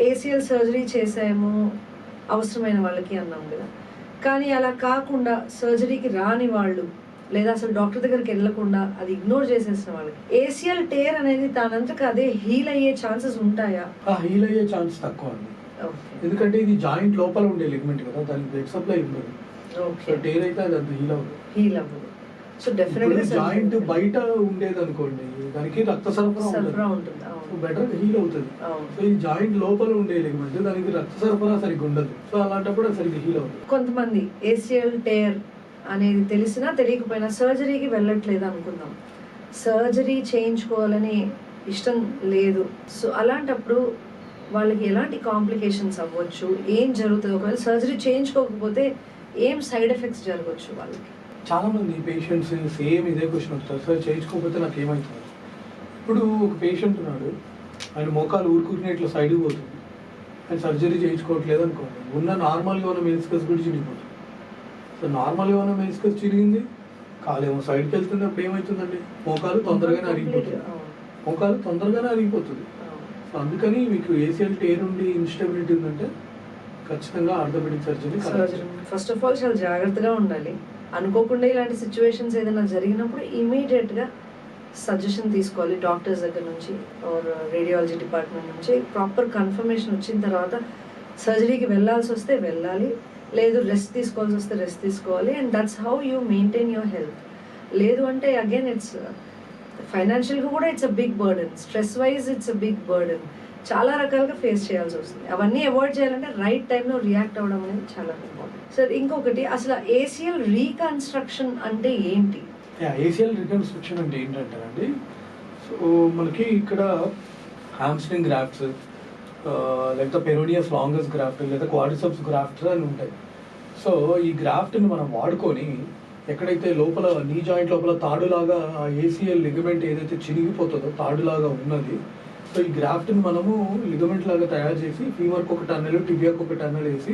B: ACL సర్జరీ చేసాము అవసరమైన వాళ్ళకి అన్నాం కదా, కానీ అలా కాకుండా సర్జరీకి రాని వాళ్ళు లేదా అసలు డాక్టర్ దగ్గరికి వెళ్ళకుండా అది ఇగ్నోర్ చేసేసిన వాళ్ళకి ACL టేర్ అనేది దానంతకు అదే హీల్ అయ్యే ఛాన్సెస్ ఉంటాయా?
A: హీల్ అయ్యే ఛాన్స్ తక్కువ అండి. ఎందుకంటే ఇది జాయింట్ లోపల ఉండే లిగ్మెంట్ కదా, దానికి బ్లడ్ సప్లై ఉండదు. టేర్ అయితే అది అంత హీల్ అవ్వదు. సో డెఫినెట్గా జాయింట్ బయట ఉండేది అనుకోండి, దానికి రక్త సరఫరా ఉంటుంది, సో బెటర్ హీల్ అవుతుంది. సో ఈ జాయింట్ లోపల ఉండే లిగ్మెంట్, దానికి రక్త సరఫరా సరిగ్గా ఉండదు. సో అలాంటప్పుడు సరిగ్గా హీల్ అవుతుంది. కొంతమంది
B: ACL టేర్ అనేది తెలిసినా తెలియకపోయినా సర్జరీకి వెళ్ళట్లేదు అనుకుందాం, సర్జరీ చేయించుకోవాలని ఇష్టం లేదు. సో అలాంటప్పుడు వాళ్ళకి ఎలాంటి కాంప్లికేషన్స్ అవ్వచ్చు, ఏం జరుగుతుంది, ఒకవేళ సర్జరీ చేయించుకోకపోతే ఏం సైడ్ ఎఫెక్ట్స్ జరగవచ్చు వాళ్ళకి?
A: చాలా మంది పేషెంట్స్ సేమ్ ఇదే క్వశ్చన్ వస్తారు, సార్ చేయించుకోకపోతే నాకు ఏమవుతుంది. ఇప్పుడు ఒక పేషెంట్ ఉన్నాడు, ఆయన మోకాలు ఊరుకునే ఇట్లా సైడ్కి పోతుంది, ఆయన సర్జరీ చేయించుకోవట్లేదు అనుకోండి, ఉన్న నార్మల్గా ఉన్న మెనిస్కస్ కూడా చిరిగిపోతుంది. సో నార్మల్గా ఉన్న మెనిస్కస్ చిరిగింది, కాలేమో సైడ్కి వెళ్తుంది, అప్పుడు ఏమవుతుందండి, మోకాలు తొందరగానే అరిగిపోతుంది. సో అందుకని మీకు ACL టేర్ ఉండి ఇన్స్టెబిలిటీ ఉందంటే ఖచ్చితంగా orthopaedic surgery.
B: First of all చాలా జాగ్రత్తగా ఉండాలి. అనుకోకుండా ఇలాంటి సిచ్యువేషన్స్ ఏదైనా జరిగినప్పుడు ఇమీడియట్గా సజెషన్ తీసుకోవాలి డాక్టర్స్ దగ్గర నుంచి ఆర్ రేడియాలజీ డిపార్ట్మెంట్ నుంచి. ప్రాపర్ కన్ఫర్మేషన్ వచ్చిన తర్వాత సర్జరీకి వెళ్ళాల్సి వస్తే వెళ్ళాలి, లేదు రెస్ట్ తీసుకోవాల్సి వస్తే రెస్ట్ తీసుకోవాలి. And that's how you maintain your health. లేదు అంటే అగైన్ ఇట్స్ ఫైనాన్షియల్గా కూడా it's a big burden, stress wise it's a big burden, చాలా రకాలుగా ఫేస్ చేయాల్సి వస్తుంది. అవన్నీ అవాయిడ్ చేయాలంటే రైట్ టైంలో రియాక్ట్ అవ్వడం అనేది చాలా ఇంపార్టెంట్. సార్ ఇంకొకటి, అసలు ACL రీకన్స్ట్రక్షన్ అంటే ఏంటి?
A: ACL రీకన్స్ట్రక్షన్ అంటే ఏంటంటే, సో మనకి ఇక్కడ హామ్స్ట్రింగ్ గ్రాఫ్ట్స్, లేకపోతే పెరోనియస్ లాంగస్ గ్రాఫ్ట్, లేదా క్వాడ్రిసెప్స్ గ్రాఫ్ట్స్ అని ఉంటాయి. సో ఈ గ్రాఫ్ట్ని మనం వాడుకొని ఎక్కడైతే లోపల నీ జాయింట్ లోపల తాడులాగా ACL లిగమెంట్ ఏదైతే చినిగిపోతుందో తాడులాగా ఉన్నది, సో ఈ గ్రాఫ్ట్ని మనము లిగమెంట్ లాగా తయారు చేసి ఫీమర్కి ఒక టన్నెల్, టిబియాకి ఒక టన్నెల్ వేసి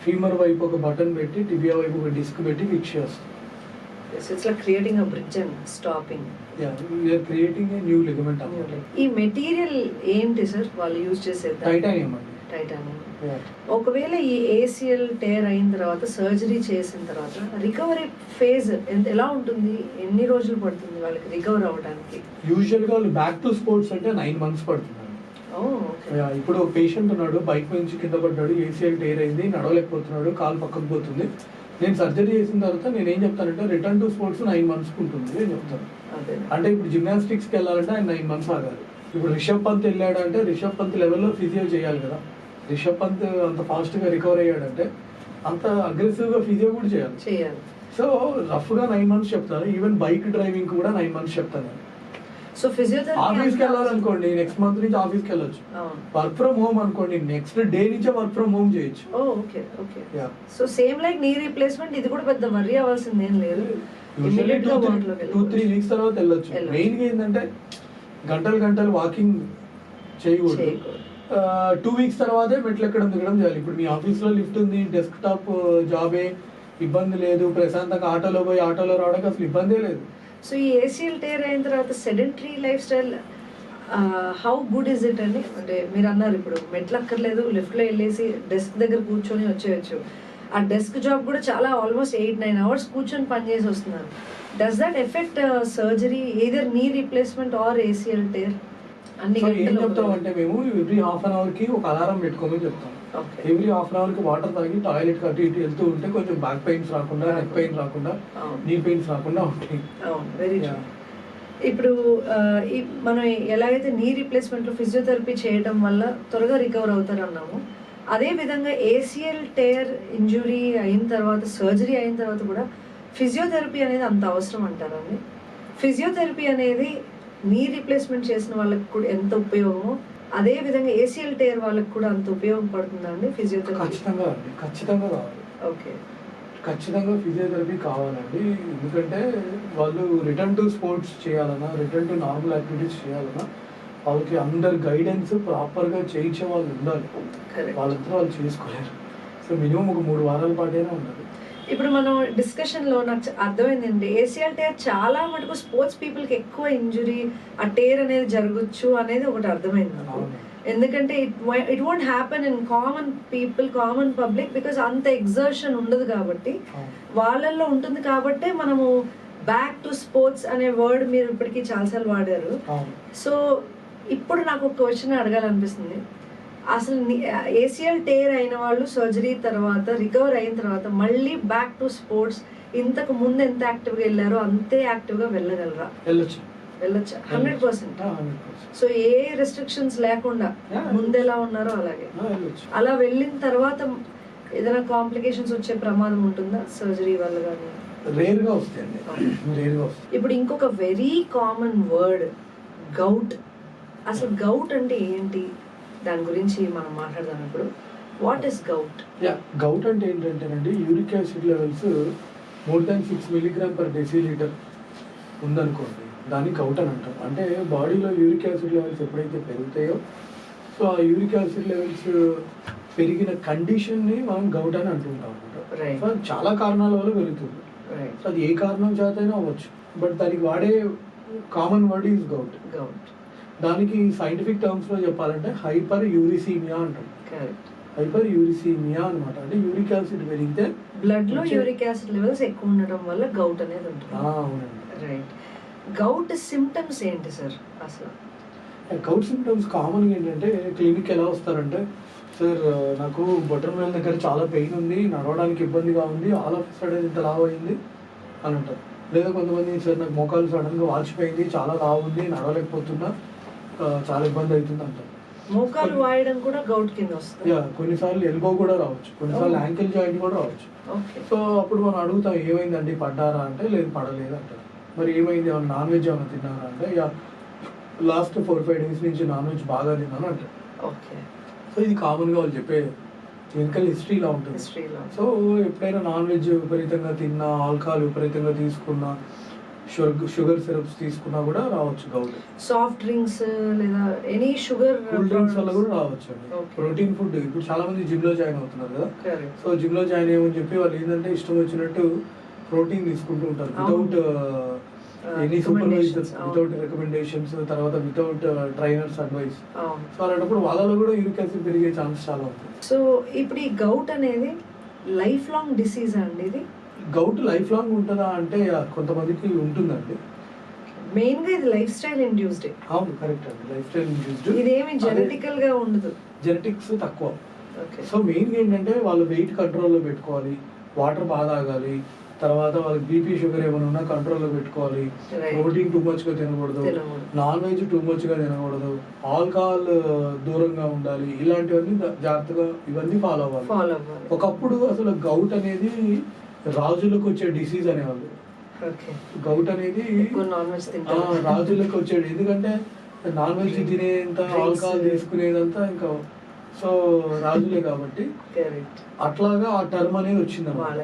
A: ఫీమర్ వైపు ఒక బటన్ పెట్టి టిబియా వైపు ఒక డిస్క్ పెట్టి ఫిక్స్ చేస్తాం.
B: It's like creating a bridge and stopping.
A: Yeah, we are creating a new ligament.
B: ఈ మెటీరియల్ ఏంటి సార్ వాళ్ళు యూజ్ చేసేది?
A: టైటానియం అండి.
B: టైటానియం. ఒకవేళ ఈ ACL టేర్ అయిన తర్వాత సర్జరీ చేసిన తర్వాత రికవరీ ఫేజ్ ఎలా ఉంటుంది, ఎన్ని రోజులు పడుతుంది వాళ్ళకి రికవర్ అవ్వడానికి?
A: యూజువల్గా వాళ్ళు బ్యాక్ టు స్పోర్ట్స్ అంటే 9 months పడుతుంది. ఇప్పుడు పేషెంట్ ఉన్నాడు, బైక్ నుంచి కింద పడ్డాడు, ACL టేర్ అయింది, నడవలేకపోతున్నాడు, కాలు పక్కకు పోతుంది, నేను సర్జరీ చేసిన తర్వాత నేను ఏం చెప్తానంటే రిటర్న్ టు స్పోర్ట్స్ 9 months ఉంటుంది అని చెప్తాను. అంటే ఇప్పుడు జిమ్నాస్టిక్స్కి వెళ్ళాలంటే ఆయన 9 months ఆగాలి. ఇప్పుడు రిషబ్ పంత్ వెళ్ళాడు అంటే రిషబ్ పంత్ లెవెల్లో ఫిజియో చేయాలి కదా. రిషబ్ పంత్ అంత ఫాస్ట్గా రికవర్ అయ్యాడంటే అంత అగ్రెసివ్గా ఫిజియో కూడా చేయాలి. సో రఫ్గా 9 months చెప్తాను. ఈవెన్ బైక్ డ్రైవింగ్ కూడా 9 months చెప్తాను.
B: సో ఫిజియోథెరపీ
A: ఆఫీస్కి వెళ్ళాలనుకోండి, నెక్స్ట్ మంత్ నుంచి ఆఫీస్కి వెళ్ళొచ్చు. వర్క్ ఫ్రమ్ హోమ్ అనుకోండి, నెక్స్ట్ డే నుంచే వర్క్ ఫ్రమ్ హోమ్ చేయొచ్చు.
B: Okay. So same like knee replacement, ఇది కూడా పెద్ద వర్రీ అవ్వాల్సింది ఏం లేదు.
A: 2-3 weeks తర్వాత వెళ్ళొచ్చు. మెయిన్గా ఏంటంటే గంటలు వాకింగ్ చేయకూడదు. 2 వీక్స్ తర్వాతే మెట్లు ఎక్కడం దిగడం చేయాలి. ఇప్పుడు మీ ఆఫీస్లో లిఫ్ట్ ఉంది, డెస్క్ టాప్ జాబే, ఇబ్బంది లేదు, ప్రశాంతంగా ఆటోలో పోయి ఆటోలో రావడానికి అసలు ఇబ్బందే లేదు.
B: సో ఈ ఏసీఎల్ టేర్ అయిన తర్వాత sedentary life style how good is it అని, అంటే మీరు అన్నారు ఇప్పుడు మెట్లు అక్కర్లేదు, లిఫ్ట్లో వెళ్ళేసి డెస్క్ దగ్గర కూర్చొని వచ్చేయచ్చు. ఆ డెస్క్ జాబ్ కూడా చాలా ఆల్మోస్ట్ 8-9 hours కూర్చొని పనిచేసి వస్తున్నారు. Does that affect surgery, either knee replacement or ACL tear? అన్ని
A: ఏం చెప్తాం అంటే మేము ఎవ్రీ హాఫ్ అన్ అవర్కి ఒక అలారం పెట్టుకోమని చెప్తాం. ఎవ్రీ హాఫ్ అన్ అవర్కి వాటర్ తాగి టాయిలెట్ అటు ఇటు వెళ్తూ ఉంటే కొంచెం బ్యాక్ పెయిన్స్ రాకుండా, నెక్ పెయిన్ రాకుండా, నీ పెయిన్స్ రాకుండా ఉంటాయి.
B: Very true. ఇప్పుడు మనం ఎలాగైతే నీ రీప్లేస్మెంట్లో ఫిజియోథెరపీ చేయడం వల్ల త్వరగా రికవర్ అవుతారు అన్నాము, అదే విధంగా ఏసీఎల్ టేర్ ఇంజురీ అయిన తర్వాత, సర్జరీ అయిన తర్వాత కూడా ఫిజియోథెరపీ అనేది అంత అవసరం అంటారండి? ఫిజియోథెరపీ అనేది నీ రీప్లేస్మెంట్ చేసిన వాళ్ళకి కూడా ఎంత ఉపయోగమో, అదే విధంగా ఏసీఎల్ టేర్ వాళ్ళకి కూడా అంత ఉపయోగపడుతుందా అండి ఫిజియోథెరపీ?
A: ఖచ్చితంగా అండి, ఖచ్చితంగా కావాలి.
B: ఓకే,
A: ఖచ్చితంగా ఫిజియోథెరపీ కావాలండి. ఎందుకంటే వాళ్ళు రిటర్న్ టు స్పోర్ట్స్ చేయాలన్నా, రిటర్న్ టు నార్మల్ యాక్టివిటీస్ చేయాలన్నా వాళ్ళకి అందరు గైడెన్స్ ప్రాపర్గా చేయించే వాళ్ళు ఉండాలి. వాళ్ళంతా వాళ్ళు చేసుకోలేరు. సో మినిమం ఒక 3 వారాల పాటైనా ఉండాలి.
B: ఇప్పుడు మనం డిస్కషన్లో నాకు అర్థమైందండి, ఏసీఎల్ టేర్ చాలా మటుకు స్పోర్ట్స్ పీపుల్కి ఎక్కువ ఇంజురీ, ఆ టేర్ అనేది జరగచ్చు అనేది ఒకటి అర్థమైంది నాకు. ఎందుకంటే it won't happen in common people, common public, because అంత ఎగ్జర్షన్ ఉండదు కాబట్టి, వాళ్ళల్లో ఉంటుంది కాబట్టి మనము బ్యాక్ టు స్పోర్ట్స్ అనే వర్డ్ మీరు ఇప్పటికీ చాలాసార్లు వాడారు. సో ఇప్పుడు నాకు ఒక క్వశ్చన్ అడగాలనిపిస్తుంది, అసలు ఏసీఎల్ టేర్ అయిన వాళ్ళు సర్జరీ తర్వాత రికవర్ అయిన తర్వాత మళ్ళీ బ్యాక్ టు స్పోర్ట్స్ ఇంతకు ముందు ఎంత యాక్టివ్గా వెళ్ళారో అంతే యాక్టివ్గా వెళ్ళగలరా? వెళ్ళొచ్చా? 100%. సో ఏ రెస్ట్రిక్షన్స్ లేకుండా ముందు ఎలా ఉన్నారో అలాగే అలా వెళ్ళిన తర్వాత ఏదైనా కాంప్లికేషన్స్ వచ్చే ప్రమాదం ఉంటుందా సర్జరీ వల్ల? కానీ
A: రేర్గా వస్తాయండి, రేర్గా వస్తాయి.
B: ఇప్పుడు ఇంకొక వెరీ కామన్ వర్డ్ గౌట్. అసలు గౌట్ అంటే ఏంటి, దాని గురించి మనం మాట్లాడదాం ఇప్పుడు. What is govt?
A: గౌట్ అంటే ఏంటంటేనండి, uric acid levels more than 6 mg/dL ఉందనుకోండి, దాన్ని గౌట్ అని అంటాం. అంటే బాడీలో యూరిక్ యాసిడ్ లెవెల్స్ ఎప్పుడైతే పెరుగుతాయో, సో ఆ యూరిక్ యాసిడ్ లెవెల్స్ పెరిగిన కండిషన్ని మనం గౌట్ అని అంటుంటాం అనమాట. సో చాలా కారణాల వల్ల పెరుగుతుంది. సో అది ఏ కారణం చేతైనా అవ్వచ్చు, బట్ దానికి వాడే కామన్ వర్డ్ ఈజ్ గౌట్. దానికి సైంటిఫిక్ టర్మ్స్ లో చెప్పాలంటే హైపర్ యూరిసీమియా అంటాం. హైపర్ యూరిసీమియా అనమాట. అంటే యూరిక్ యాసిడ్ పెరిగితే
B: బ్లడ్ లో యూరిక్ యాసిడ్ లెవెల్స్ ఎక్కువ ఉండడం వల్ల గౌట్ అనేది ఉంటుంది.
A: అవునండి,
B: రైట్. గౌట్ సిమ్టమ్స్ ఏంటి సార్ అసలు?
A: గౌట్ సిమ్టమ్స్ కామన్గా ఏంటంటే క్లినిక్ ఎలా వస్తారంటే, సార్ నాకు బొటన్ వేల్ దగ్గర చాలా పెయిన్ ఉంది, నడవడానికి ఇబ్బందిగా ఉంది, ఆల్ ఆఫ్ సడన్ ఇంత లావ్ అయింది అని అంటారు. లేదా కొంతమంది, సార్ నాకు మోకాలు సడన్గా వాచిపోయింది, చాలా లావ్ ఉంది, నడవలేకపోతున్నా, చాలా ఇబ్బంది అవుతుంది అంటారు.
B: మోకాలు వాయడం కూడా గౌట్ కింద వస్తుంది.
A: కొన్నిసార్లు ఎల్బో కూడా రావచ్చు, కొన్నిసార్లు యాంకిల్ జాయింట్ కూడా రావచ్చు. సో అప్పుడు మనం అడుగుతాం, ఏమైందండి, పడ్డారా అంటే లేదు పడలేదు అంటారు. మరి ఏమైంది, ఏమైనా నాన్ వెజ్ ఏమైనా తిన్నారా అంటే, లాస్ట్ 4-5 days నుంచి నాన్ వెజ్ బాగా తిన్నాను అంటారు. సో ఇది కామన్గా వాళ్ళు చెప్పే క్లినికల్ హిస్టరీలా ఉంటుంది. సో ఎప్పుడైనా నాన్ వెజ్ విపరీతంగా తిన్నా, ఆల్కహాల్ విపరీతంగా తీసుకున్నా, షుగర్ సిరప్స్ తీసుకున్నా కూడా రావచ్చు గౌట్.
B: సాఫ్ట్ డ్రింక్స్ లేదా ఎనీ షుగర్
A: కూల్ డ్రింక్స్ వల్ల కూడా రావచ్చు అండి. ప్రోటీన్ ఫుడ్, ఇప్పుడు చాలా మంది జిమ్ లో జాయిన్ అవుతున్నారు కదా, సో జిమ్ లో జాయిన్ అయ్యమని చెప్పి వాళ్ళు ఏంటంటే ఇష్టం వచ్చినట్టు ప్రోటీన్ తీసుకుంటూ ఉంటారు without any supervisors, without recommendations, తర్వాత వితౌట్ ట్రైనర్స్ అడ్వైస్. సో అలాంటప్పుడు వాళ్ళలో కూడా యూరిక్ యాసిడ్ పెరిగే ఛాన్స్ చాలా ఉంటుంది.
B: సో ఇప్పుడు ఈ గౌట్ అనేది లైఫ్ లాంగ్ డిసీజ్ అండి? ఇది
A: గౌట్ లైఫ్ లాంగ్ ఉంటుందా అంటే కొంతమందికి ఉంటుందండి.
B: మెయిన్ గా ఇది లైఫ్ స్టైల్ ఇండ్యూస్డ్.
A: అవును, కరెక్ట్ అండి, లైఫ్ స్టైల్ ఇండ్యూస్డ్.
B: ఇదేమి జెనెటికల్ గా ఉండదు,
A: జెనెటిక్స్ తక్కువ. సో మెయిన్ ఏంటంటే వాళ్ళు వెయిట్ కంట్రోల్లో పెట్టుకోవాలి, వాటర్ బాగా తాగాలి, తర్వాత వాళ్ళకి బీపీ షుగర్ ఏమైనా ఉన్నా కంట్రోల్లో పెట్టుకోవాలి, ప్రోటీన్ టూ మచ్ గా తినకూడదు, నాన్ వెజ్ టూ మచ్ గా తినకూడదు, ఆల్కహాల్ దూరంగా ఉండాలి, ఇలాంటివన్నీ జాగ్రత్తగా ఇవన్నీ ఫాలో అవ్వాలి. ఒకప్పుడు అసలు గౌట్ అనేది రాజులకు వచ్చే డిసీజ్ అనేవాళ్ళు. గౌట్ అనేది రాజులకు వచ్చేది, ఎందుకంటే నాన్ వెజ్ తినేంత, ఆల్కహాల్ తీసుకునేదంతా ఇంకా సో రాజులే కాబట్టి అట్లాగా ఆ టర్మ్ అనేది వచ్చింది అన్నమాట.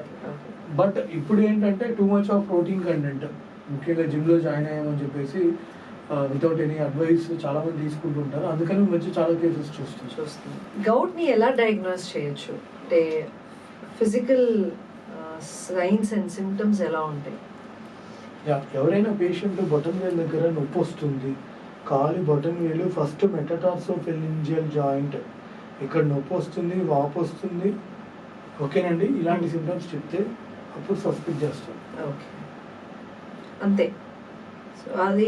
A: బట్ ఇప్పుడు ఏంటంటే too much of protein content, ముఖ్యంగా జిమ్ లో జాయిన్ అయ్యామని చెప్పేసి వితౌట్ ఎనీ అడ్వైస్ చాలా మంది తీసుకుంటుంటారు, అందుకని మంచి చాలా కేసెస్ చూస్తుంది.
B: గౌట్ ని ఎలా డయాగ్నోస్ చేయొచ్చు అంటే ఫిజికల్ సైన్స్ అండ్ సిమ్టమ్స్ ఎలా ఉంటాయి?
A: ఎవరైనా పేషెంట్ బొటన్ వేల్ దగ్గర నొప్పి వస్తుంది, కాలి బొటన్ వేలు ఫస్ట్ మెటటార్సోఫెరింజియల్ జాయింట్ ఇక్కడ నొప్పి వస్తుంది, వాపు వస్తుంది, ఓకేనండి, ఇలాంటి సిమ్టమ్స్ చెప్తే అప్పుడు సస్పెక్ట్ చేస్తాం.
B: ఓకే, అంతే. సో అది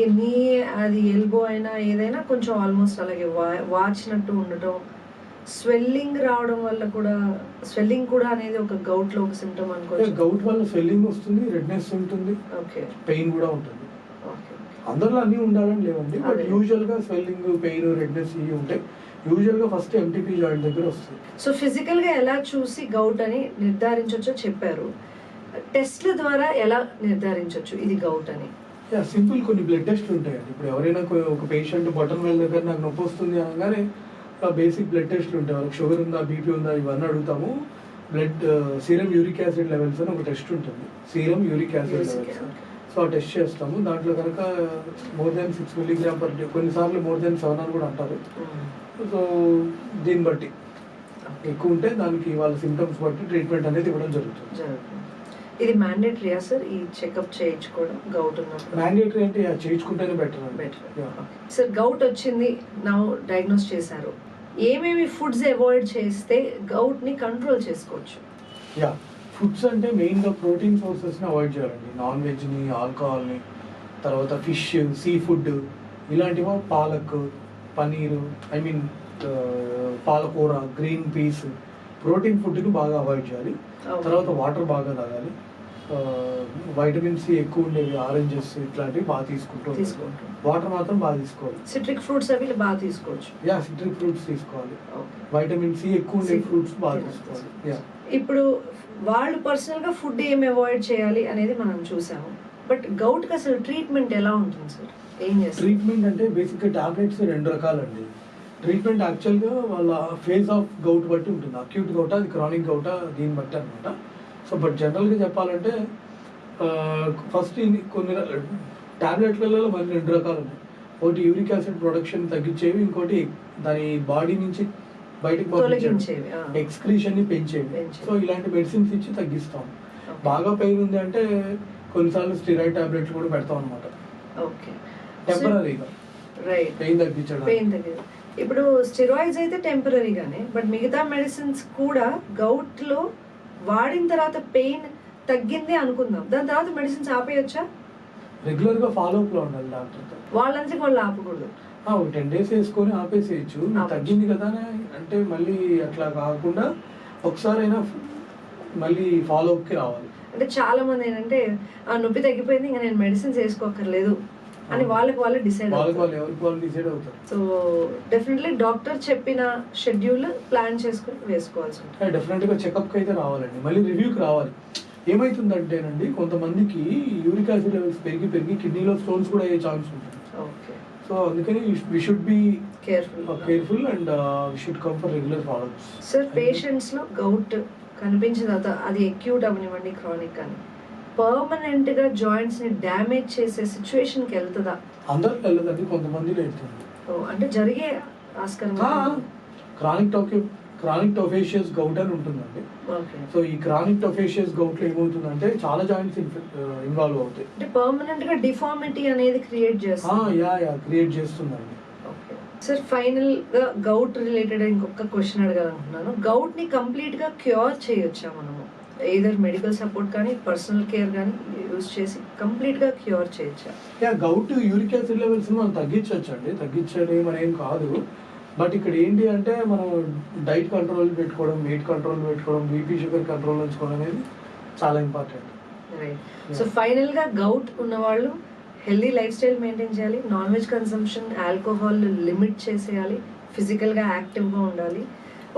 B: అది ఎల్బో అయినా ఏదైనా కొంచెం ఆల్మోస్ట్ అలాగే వాచినట్టు ఉండటం, స్వెల్లింగ్ రావడం వల్ల కూడా, స్వెల్లింగ్ కూడా అనేది ఒక గౌట్ లో ఒక సిమ్టమ్ అనుకోవచ్చు.
A: గౌట్ వల్ల స్వెల్లింగ్ వస్తుంది, రెడ్నెస్ ఉంటుంది,
B: ఓకే,
A: పెయిన్ కూడా ఉంటుంది. అందరిలో అన్నీ ఉండాలని లేవండి, బట్ యూజువల్ గా స్వెల్లింగ్, పెయిన్, రెడ్నెస్ ఇవి ఉంటాయి. యూజువల్ గా ఫస్ట్ ఎంటీపీ జాయింట్ దగ్గర వస్తుంది.
B: సో ఫిజికల్ గా ఎలా చూసి గౌట్ అని నిర్ధారించవచ్చో చెప్పారు, టెస్ట్ల ద్వారా ఎలా నిర్ధారించవచ్చు ఇది గౌట్ అని?
A: సింపుల్ కొన్ని బ్లడ్ టెస్ట్లు ఉంటాయండి. ఇప్పుడు ఎవరైనా ఒక పేషెంట్ బటన్ వేల్ దగ్గర నాకు నొప్పి వస్తుంది అనగానే బేసిక్ బ్లడ్ టెస్ట్లు ఉంటాయి. వాళ్ళకి షుగర్ ఉందా, బీపీ ఉందా, ఇవన్నీ అడుగుతాము. Blood serum uric acid levels అని ఒక టెస్ట్ ఉంటుంది, serum uric acid levels. So ఆ టెస్ట్ చేస్తాము. దాంట్లో కనుక మోర్ దాన్ 6 mg/day, కొన్నిసార్లు మోర్ దాన్ 7 అని కూడా అంటారు. సో దీన్ని బట్టి ఎక్కువ ఉంటే దానికి వాళ్ళ సిమ్టమ్స్ బట్టి ట్రీట్మెంట్ అనేది ఇవ్వడం జరుగుతుంది.
B: ఇది మ్యాండేటరీయా సార్ ఈ చెకప్ చేయించుకోవడం గౌట్ ఉన్నప్పుడు?
A: మ్యాండేటరీ అంటే చేయించుకుంటేనే బెటర్.
B: సార్ గౌట్ వచ్చింది, నా డయాగ్నోస్ చేశారు, ఏమేమి ఫుడ్స్ అవాయిడ్ చేస్తే గౌట్ ని కంట్రోల్ చేసుకోవచ్చు?
A: ఫుడ్స్ అంటే మెయిన్గా ప్రోటీన్ సోర్సెస్ని అవాయిడ్ చేయాలండి. నాన్ వెజ్ని, ఆల్కహాల్ని, తర్వాత ఫిష్, సీ ఫుడ్ ఇలాంటివి, పాలక్, పనీరు, పాలకూర, గ్రీన్ పీస్, ప్రోటీన్ ఫుడ్ని బాగా అవాయిడ్ చేయాలి. తర్వాత వాటర్ బాగా తాగాలి. వైటమిన్ సి ఎక్కువ ఉండేవి, ఆరెంజెస్ ఇట్లాంటివి బాగా తీసుకుంటూ వాటర్ మాత్రం బాగా తీసుకోవాలి.
B: సిట్రిక్ ఫ్రూట్స్ అవి బాగా తీసుకోవచ్చు.
A: సిట్రిక్ ఫ్రూట్స్ తీసుకోవాలి. వైటమిన్ సి ఎక్కువ ఉండే ఫ్రూట్స్ బాగా తీసుకోవాలి.
B: ఇప్పుడు వాళ్ళు పర్సనల్ గా ఫుడ్ ఏమి అవాయిడ్ చేయాలి అనేది మనం చూసాము, బట్ గౌట్ కి అసలు ట్రీట్మెంట్ ఎలా ఉంటుంది సార్? ఏం చేస్తారు?
A: ట్రీట్మెంట్ అంటే బేసిక్ గా టాబ్లెట్స్ 2 రకాలండి. ట్రీట్మెంట్ యాక్చువల్గా వాళ్ళ ఫేజ్ ఆఫ్ గౌట్ బట్టి ఉంటుంది. అక్యూట్ గౌట, అది క్రానిక్ గౌట, దీన్ని బట్టి అనమాట. సో బట్ జనరల్గా చెప్పాలంటే ఫస్ట్ కొన్ని టాబ్లెట్లలో మరి 2 రకాలు ఉన్నాయి. ఒకటి యూరిక్ యాసిడ్ ప్రొడక్షన్ తగ్గించేవి, ఇంకోటి దాని బాడీ నుంచి బయటకు పంపించేవి, ఎక్స్క్రీషన్ ని పెంచేవి. సో ఇలాంటి మెడిసిన్స్ ఇచ్చి తగ్గిస్తాం. బాగా పెయిన్ ఉంది అంటే కొన్నిసార్లు స్టెరాయిడ్ టాబ్లెట్లు కూడా పెడతాం అనమాట, టెంపరీగా పెయిన్ తగ్గించడం.
B: ఇప్పుడు స్టెరాయిడ్స్ అయితే టెంపరీగానే, బట్ మిగతా మెడిసిన్స్ కూడా గౌట్ లో వాడిన తర్వాత పెయిన్ తగ్గింది అనుకుందాం, దాని తర్వాత మెడిసిన్స్ ఆపేయొచ్చా?
A: రెగ్యులర్ గా ఫాలో అప్ లో ఉండాలి డాక్టర్తో.
B: వాళ్ళంతా వాళ్ళు ఆపకూడదు.
A: 10 days వేసుకొని ఆపేసేయచ్చు. తగ్గింది కదా అంటే మళ్ళీ అట్లా కాకుండా ఒకసారైనా మళ్ళీ ఫాలో అప్ కి రావాలి.
B: అంటే చాలా మంది ఏంటంటే ఆ నొప్పి తగ్గిపోయింది, ఇంకా నేను మెడిసిన్స్ వేసుకోక్కర్లేదు అని వాళ్ళకి డిసైడ్
A: అవుతారు.
B: సో డెఫినెట్లీ డాక్టర్ చెప్పిన షెడ్యూల్ ప్లాన్ చేసుకుని వేసుకోవాల్సి ఉంటుంది.
A: డెఫినెట్ గా చెకప్ అయితే రావాలండి, మళ్ళీ రివ్యూకి రావాలి. ఏమైతుందంటేనండి కొంతమందికి యూరిక్ యాసిడ్ లెవెల్స్ పెరిగి కిడ్నీలో స్టోన్స్ కూడా అయ్యే ఛాన్స్ ఉంటుంది. సో అందుకని we should be careful and we should come for regular follow ups.
B: Sir patients లో గౌట్ కనిపించిన తర్వాత అది అక్యూట్ అవనివ్వండి, క్రానిక్ కానీ, పర్మనెంట్ గా జాయింట్స్ ని డ్యామేజ్ చేసే సిచ్యువేషన్ కి వెళ్తుందా?
A: అందరికి వెళ్ళదండి, కొంతమందిలో వెళ్తుంది.
B: అంటే జరిగే ఆస్కారం.
A: క్రానిక్ టోఫేషియస్ గౌట్ అని ఉంటుందండి. సో ఈ క్రానిక్ టోఫేషియస్ గౌట్ లో ఏమవుతుందంటే చాలా జాయింట్స్ ఇన్వాల్వ్ అవుతాయి.
B: అంటే పర్మనెంట్ గా డిఫార్మిటీ అనేది క్రియేట్
A: చేస్తుందండి.
B: సార్ ఫైనల్ గా గౌట్ రిలేటెడ్ ఇంకొక క్వశ్చన్ అడగాలనుకుంటున్నాను. గౌట్ ని కంప్లీట్ గా క్యూర్ చేయొచ్చా మనము? ఏదర్ మెడికల్ సపోర్ట్ కానీ పర్సనల్ కేర్ కానీ యూజ్ చేసి కంప్లీట్ గా క్యూర్ చేయొచ్చా?
A: గౌట్ యూరిక్ యాసిడ్ లెవెల్స్ మనం తగ్గించండి, తగ్గించడం అనేం కాదు. బట్ ఇక్కడ ఏంటి అంటే మనం డైట్ కంట్రోల్ పెట్టుకోవడం, వెయిట్ కంట్రోల్ పెట్టుకోవడం, బీపీ షుగర్ కంట్రోల్ ఉంచుకోవడం అనేది చాలా ఇంపార్టెంట్.
B: సో ఫైనల్ గా గౌట్ ఉన్న వాళ్ళు హెల్దీ లైఫ్ స్టైల్ మెయింటైన్ చేయాలి, non veg consumption, alcohol limit చేసేయాలి, ఫిజికల్ గా యాక్టివ్ గా ఉండాలి.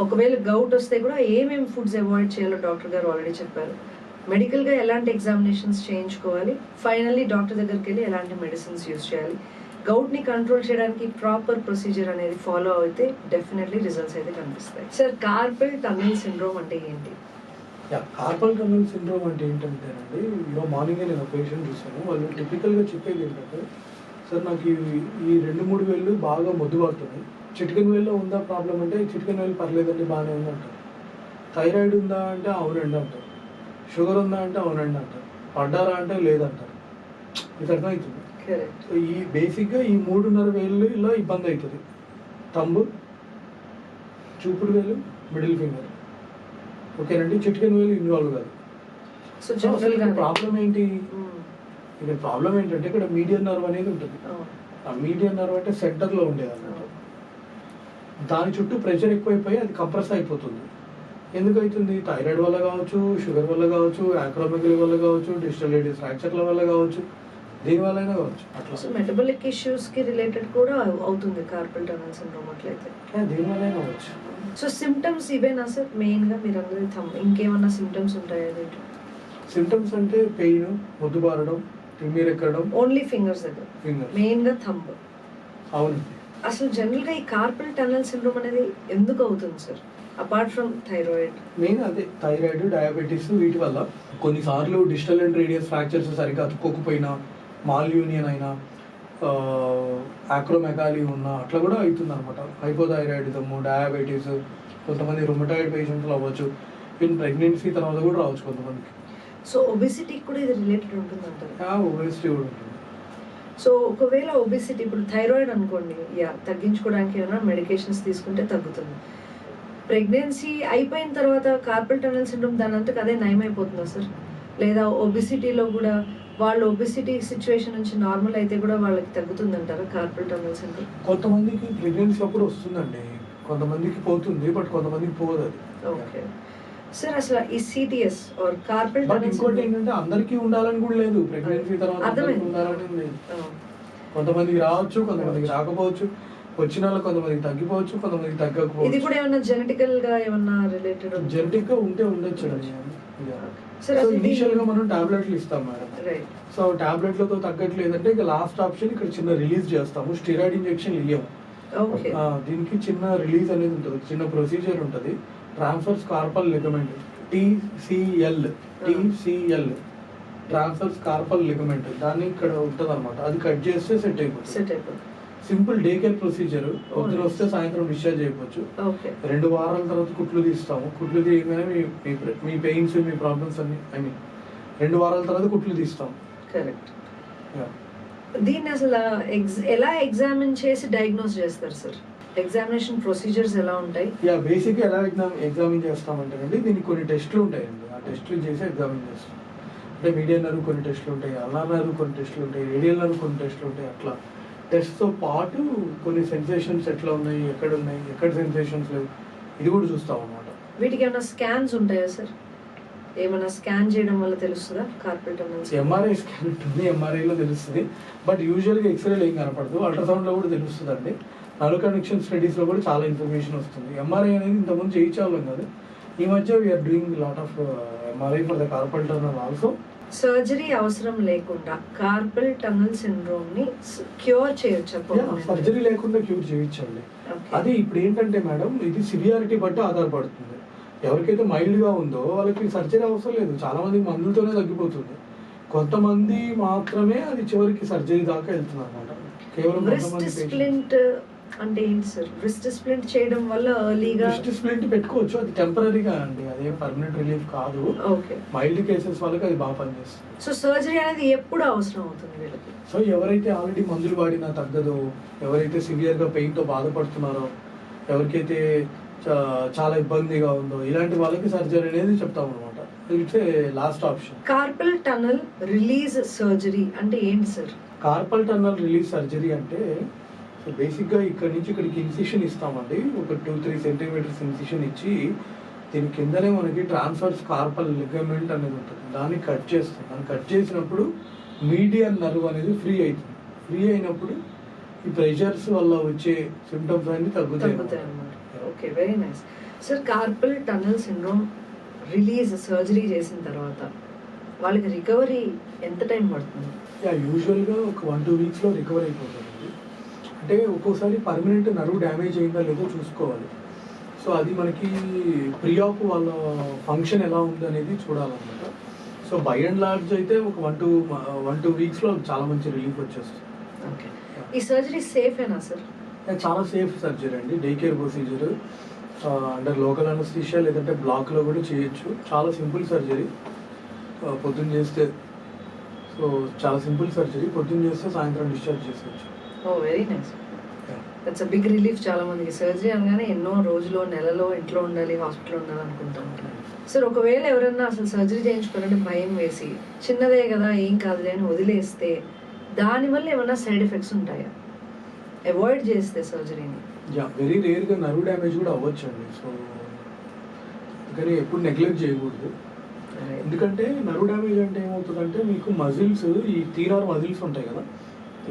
B: ఒకవేళ గౌట్ వస్తే కూడా ఏమేమి ఫుడ్స్ అవాయిడ్ చేయాలో డాక్టర్ గారు ఆల్రెడీ చెప్పారు. మెడికల్ గా ఎలాంటి ఎగ్జామినేషన్స్ చేయించుకోవాలి, ఫైనల్లీ డాక్టర్ దగ్గరికి వెళ్ళి ఎలాంటి మెడిసిన్స్ యూజ్ చేయాలి. గౌట్ ని కంట్రోల్ చేయడానికి ప్రాపర్ ప్రొసీజర్ అనేది ఫాలో అయితే డెఫినెట్లీ రిజల్ట్స్ అయితే కనిపిస్తాయి. సార్ కార్పల్ టన్నెల్ సిండ్రోమ్ అంటే ఏంటి?
A: కార్పల్ టన్నెల్ సిండ్రోమ్ అంటే ఏంటంటేనండి, మార్నింగే నేను పేషెంట్ చూసాను. వాళ్ళు టిపికల్గా చెప్పేది ఏంటంటే సార్ నాకు ఈ 2-3 వేళ్ళు బాగా మొద్దు పడుతున్నాయి. చిటికెన్ వేల్లో ఉందా ప్రాబ్లం అంటే చిటికెన్ వేలు పర్లేదండి బాగానే ఉంది అంటారు. థైరాయిడ్ ఉందా అంటే అవునండి అంటారు. షుగర్ ఉందా అంటే అవునండి అంటారు. పడ్డారా అంటే లేదంటారు. ఇది అర్థమవుతుంది. సో ఈ బేసిక్గా ఈ 3.5 వేళ్ళలో ఇబ్బంది అవుతుంది. తంబు, చూపుడు వేలు, మిడిల్ ఫింగర్. ఓకేనండి, చిటికెన్ వేలు ఇన్వాల్వ్ కాదు.
B: సో జనరల్గా
A: ప్రాబ్లం ఏంటి? ఇక్కడ ప్రాబ్లం ఏంటంటే ఇక్కడ మీడియన్ నర్వ్ అనేది ఉంటుంది. ఆ మీడియన్ నర్వ్ అంటే సెంటర్లో ఉండేది అన్నమాట. దాని చుట్టూ ప్రెషర్ ఎక్కువైపోయి అది కంప్రెస్ అయిపోతుంది. ఎందుకు అవుతుంది? థైరాయిడ్ వల్ల కావచ్చు, షుగర్ వల్ల కావచ్చు, యాక్రోమెగలీ వల్ల కావచ్చు, డిజిటల్ రేడియస్ ఫ్రాక్చర్ల వల్ల కావచ్చు, దేని వల్ల అయినా కావచ్చు. అట్లా
B: సో మెటబాలిక్ ఇష్యూస్ కి రిలేటెడ్ కూడా అవుతుంది కార్పల్ టనల్ సిండ్రోమ్ అట్లయితే.
A: దేని వల్ల అయినా కావచ్చు.
B: సో సిమ్టమ్స్ ఇవేనా సార్ మెయిన్ గా మీరు అందరూ ఇంకేమన్నా సిమ్టమ్స్ ఉంటాయా దీంట్లో?
A: సిమ్టమ్స్ అంటే పెయిన్, మొద్దు బారడం, తిమ్మిరి ఎక్కడం.
B: ఓన్లీ ఫింగర్స్ దగ్గర, మెయిన్ గా థంబ్.
A: అవును.
B: అసలు జనరల్ గా ఈ కార్పల్ టనల్ సిండ్రోమ్ అనేది ఎందుకు అవుతుంది sir? Apart from thyroid,
A: main అదే థైరాయిడ్, డయాబెటీస్, వీటి వల్ల కొన్నిసార్లు డిజిటల్ అండ్ రేడియస్ ఫ్రాక్చర్స్ సరిగ్గా అతుక్కోకపోయినా, మాల్ యూనియన్ అయినా, యాక్రోమెగాలీ ఉన్నా అట్లా కూడా అవుతుంది అనమాట. హైపోథైరాయిడిజము, డయాబెటీస్, కొంతమంది రుమటాయిడ్ పేషెంట్లు అవ్వచ్చు. ఇన్ ప్రెగ్నెన్సీ తర్వాత కూడా రావచ్చు కొంతమందికి.
B: సో ఒబెసిటీకి కూడా ఇది రిలేటెడ్ ఉంటుంది అంటారు?
A: ఒబెసిటీ కూడా ఉంటుంది.
B: సో ఒకవేళ ఒబెసిటీ ఇప్పుడు థైరాయిడ్ అనుకోండి, తగ్గించుకోవడానికి ఏమైనా మెడికేషన్స్ తీసుకుంటే తగ్గుతుంది. ప్రెగ్నెన్సీ అయిపోయిన తర్వాత కార్పల్ టనల్ సిండ్రోమ్ దాని అంతకు అదే నయం అయిపోతుందా సార్? లేదా ఒబెసిటీలో కూడా వాళ్ళు ఒబెసిటీ సిచ్యువేషన్ నుంచి నార్మల్ అయితే కూడా వాళ్ళకి తగ్గుతుంది అంటారా కార్పల్ టనల్ సిండ్రోమ్?
A: కొంతమందికి ప్రెగ్నెన్సీ అప్పుడు వస్తుందండి, కొంతమందికి పోతుంది, బట్ కొంతమందికి పోదు అది.
B: ఓకే సార్, అసలు ఈ సిటిఎస్ ఆర్ కార్పల్
A: బట్ ఇంకోటి ఏంటంటే అందరికీ ఉండాలని కూడా లేదు. ప్రెగ్నెన్సీ తర్వాత అందరికీ ఉండాలని లేదు. కొంతమందికి రావచ్చు, కొంతమందికి రాకపోవచ్చు. వచ్చిన వాళ్ళు కొంతమందికి తగ్గిపోవచ్చు, కొంతమందికి తగ్గకపోవచ్చు.
B: ఇది కూడా ఏమన్నా జెనెటికల్ గా ఏమన్నా రిలేటెడ్?
A: జెనెటిక్ గా ఉంటే ఉండొచ్చు. సో ఇనిషియల్ గా మనం టాబ్లెట్లు ఇస్తాం మేడం. సో టాబ్లెట్లతో తగ్గట్లేదంటే ఇక లాస్ట్ ఆప్షన్ ఇక్కడ చిన్న రిలీజ్ చేస్తాము. స్టెరాయిడ్ ఇంజెక్షన్ ఇయ్యము. దీనికి చిన్న రిలీజ్ అనేది ఉంటుంది, చిన్న ప్రొసీజర్ ఉంటుంది. Transverse carpal ligament, TCL transverse carpal ligament, దాన్ని ఇక్కడ ఉంటుంది అనమాట. అది కట్ చేస్తే సెట్ అయిపోతుంది. Simple day care procedure. పొద్దున వస్తే సాయంత్రం డిశ్చార్జ్ అయిపోవచ్చు. 2 వారాల తర్వాత కుట్లు తీస్తాము. కుట్లు తీయగానే మీ పెయిన్స్, మీ ప్రాబ్లమ్స్ అన్ని 2 వారాల తర్వాత కుట్లు తీస్తాం.
B: కరెక్ట్. దీన్ని అసలు ఎలా ఎగ్జామిన్ చేసి డయాగ్నోస్ చేస్తారు సార్? ఎగ్జామినేషన్ ప్రొసీజర్స్ ఎలా ఉంటాయి?
A: బేసిక్గా ఎలా ఎగ్జామిన్ చేస్తామంటే దీనికి కొన్ని టెస్టులు ఉంటాయండి. ఆ టెస్టులు చేసి ఎగ్జామిన్ చేస్తాం. అంటే మీడియన్ నర్వ్ కొన్ని టెస్టులు ఉంటాయి, అల్నార్ నర్వ్ కొన్ని టెస్టులు ఉంటాయి, రేడియల్ నర్వ్ కొన్ని టెస్టులు ఉంటాయి. అట్లా టెస్ట్తో పాటు కొన్ని సెన్సేషన్స్ ఎట్లా ఉన్నాయి, ఎక్కడ సెన్సేషన్స్ లేవు, ఇది కూడా చూస్తాం అన్నమాట.
B: వీటికి ఏమైనా స్కాన్స్ ఉంటాయా సార్? ఏమైనా స్కాన్ చేయడం వల్ల తెలుస్తుందా కార్పల్ టనల్?
A: ఎంఆర్ఐ స్కాన్ ఉంటుంది, ఎంఆర్ఐలో తెలుస్తుంది. బట్ యూజువల్గా ఎక్స్రేలో ఏం కనపడదు, అల్ట్రాసౌండ్లో కూడా తెలుస్తుంది అండి. నర్వ్ కనెక్షన్ స్టడీస్లో కూడా చాలా ఇన్ఫర్మేషన్ వస్తుంది. ఎంఆర్ఐ అనేది ఇంతకుముందు చేయించాలం కాదు, ఈ మధ్య we're doing lot of MRI for the carpal tunnel also.
B: Surgery అవసరం లేకుండా కార్పల్ టనల్ సిండ్రోమ్ ని క్యూర్ చేయొచ్చు?
A: సర్జరీ లేకుండా క్యూర్ చేయొచ్చండి. అది ఇప్పుడు ఏంటంటే మేడం, ఇది సివియారిటీ బట్టి ఆధారపడుతుంది. ఎవరికైతే మైల్డ్ గా ఉందో వాళ్ళకి సర్జరీ అవసరం లేదు, చాలా మందికి మందులతోనే తగ్గిపోతుంది. కొంతమంది మాత్రమే అది చివరికి సర్జరీ దాకా వెళ్తుంది అనమాట. కేవలం
B: అంటే ఏంటి సార్ రిస్ట్ స్ప్లింట్ చేయడం వల్ల ఎర్లీగా?
A: రిస్ట్ స్ప్లింట్ పెట్టుకోవచ్చు, అది టెంపరీగా అండి, అదేం పర్మనెంట్ రిలీఫ్ కాదు. మైల్డ్ కేసెస్ వాళ్ళకి అది బాగా పనిచేస్తుంది.
B: సో సర్జరీ అనేది ఎప్పుడు అవసరం అవుతుంది వీళ్ళకి?
A: సో ఎవరైతే ఆల్రెడీ మందులు వాడినా తగ్గదో, ఎవరైతే సివియర్ గా పెయిన్ తో బాధపడుతున్నారో, ఎవరికైతే చాలా ఇబ్బందిగా ఉందో, ఇలాంటి వాళ్ళకి సర్జరీ అనేది చెప్తాం అనమాట. It's last option.
B: Carpal tunnel release surgery అంటే ఏంటి sir?
A: Carpal tunnel release surgery అంటే బేసిక్గా ఇక్కడ నుంచి ఇక్కడికి ఇన్సిషన్ ఇస్తామండి. ఒక 2-3 సెంటీమీటర్స్ ఇన్సిషన్ ఇచ్చి దీని కిందనే మనకి ట్రాన్స్వర్స్ కార్పల్ లిగమెంట్ అనేది ఉంటుంది, దాన్ని కట్ చేస్తాం. దాన్ని కట్ చేసినప్పుడు మీడియన్ నర్వ్ అనేది ఫ్రీ అవుతుంది. ఫ్రీ అయినప్పుడు ఈ ప్రెషర్స్ వల్ల వచ్చే సిమ్టమ్స్ అన్ని తగ్గుతాయి
B: అన్నమాట. Okay, very nice sir. Carpal tunnel syndrome release surgery చేసిన తర్వాత వాళ్ళకి రికవరీ ఎంత టైం పడుతుంది?
A: యూజువల్గా ఒక 1-2 వీక్స్లో రికవర్ అయిపోతుంది. అంటే ఒక్కోసారి పర్మనెంట్ నర్వ్ డ్యామేజ్ అయిందా లేదో చూసుకోవాలి. సో అది మనకి ప్రియాప్ వాళ్ళ ఫంక్షన్ ఎలా ఉంది అనేది చూడాలన్నమాట. సో బై అండ్ లార్జ్ అయితే ఒక 1-2 వీక్స్లో చాలా మంచి రిలీఫ్ వచ్చేస్తుంది.
B: ఓకే. ఈ సర్జరీ సేఫేనా సార్?
A: చాలా సేఫ్ సర్జరీ అండి, day care procedure, under local anaesthesia లేదంటే బ్లాక్లో కూడా చేయొచ్చు. చాలా సింపుల్ సర్జరీ, పొద్దున్న చేస్తే సో చాలా సింపుల్ సర్జరీ, పొద్దున్న చేస్తే సాయంత్రం డిశ్చార్జ్ చేసేయచ్చు.
B: Oh very nice, that's a big relief. చాలా మందికి సర్జరీ అనగానే ఎన్నో రోజులు నెలలో ఇంట్లో ఉండాలి, హాస్పిటల్ ఉండాలి అనుకుంటూ ఉంటారు. సార్ ఒకవేళ ఎవరన్నా అసలు సర్జరీ చేయించుకోవాలంటే భయం వేసి చిన్నదే కదా ఏం కాదులే అని వదిలేస్తే దానివల్ల ఏమైనా సైడ్ ఎఫెక్ట్స్ ఉంటాయా అవాయిడ్ చేస్తే సర్జరీని?
A: వెరీ రేర్గా నర్వ్ డ్యామేజ్ కూడా అవ్వచ్చు అండి. సో కానీ ఎప్పుడు నెగ్లెక్ట్ చేయకూడదు. ఎందుకంటే నర్వ్ డ్యామేజ్ అంటే ఏమవుతుందంటే మీకు మజిల్స్, ఈ తీనార్ మజిల్స్ ఉంటాయి కదా,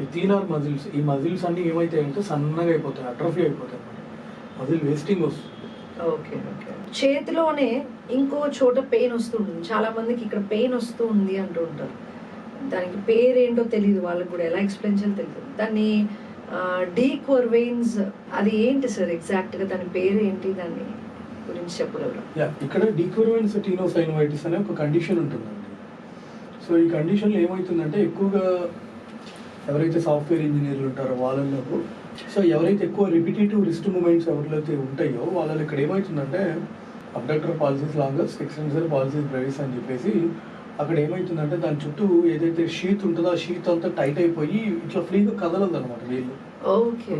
A: ఈ తీనార్ మజిల్స్, ఈ మజిల్స్ అన్నీ ఏమైతాయంటే సన్నగా అయిపోతాయి, అట్రఫీ అయిపోతాయి అన్నమాట, మజిల్ వేస్టింగ్ వస్తుంది.
B: Okay okay. చేతిలోనే ఇంకో చోట పెయిన్ వస్తుంది, చాలా మందికి ఇక్కడ పెయిన్ వస్తూ ఉంది అంటూ ఉంటారు. దానికి పేరేంటో తెలియదు, వాళ్ళకి కూడా ఎలా ఎక్స్ప్లెయిన్ చేయాలో తెలియదు. దాన్ని డీ క్వర్వెయిన్స్, అది ఏంటి సార్ ఎగ్జాక్ట్గా దాని పేరు ఏంటి, దాన్ని గురించి చెప్పగలరా?
A: ఇక్కడ డీక్వర్వెన్స్ టీనోసైనోవైటిస్ అనే ఒక కండిషన్ ఉంటుందండి. సో ఈ కండిషన్లో ఏమవుతుందంటే ఎక్కువగా ఎవరైతే సాఫ్ట్వేర్ ఇంజనీర్లు ఉంటారో వాళ్ళలో, సో ఎవరైతే ఎక్కువ రిపిటేటివ్ రిస్ట్ మూమెంట్స్ ఎవరైతే ఉంటాయో వాళ్ళలో ఇక్కడ ఏమవుతుందంటే abductor pollicis longus, extensor pollicis brevis అని చెప్పేసి అక్కడ ఏమవుతుందంటే దాని చుట్టూ ఏదైతే షీత్ ఉంటుందో ఆ షీత్ అంతా టైట్ అయిపోయి ఇట్లా ఫ్రీగా కదలదు అనమాట వీళ్ళు.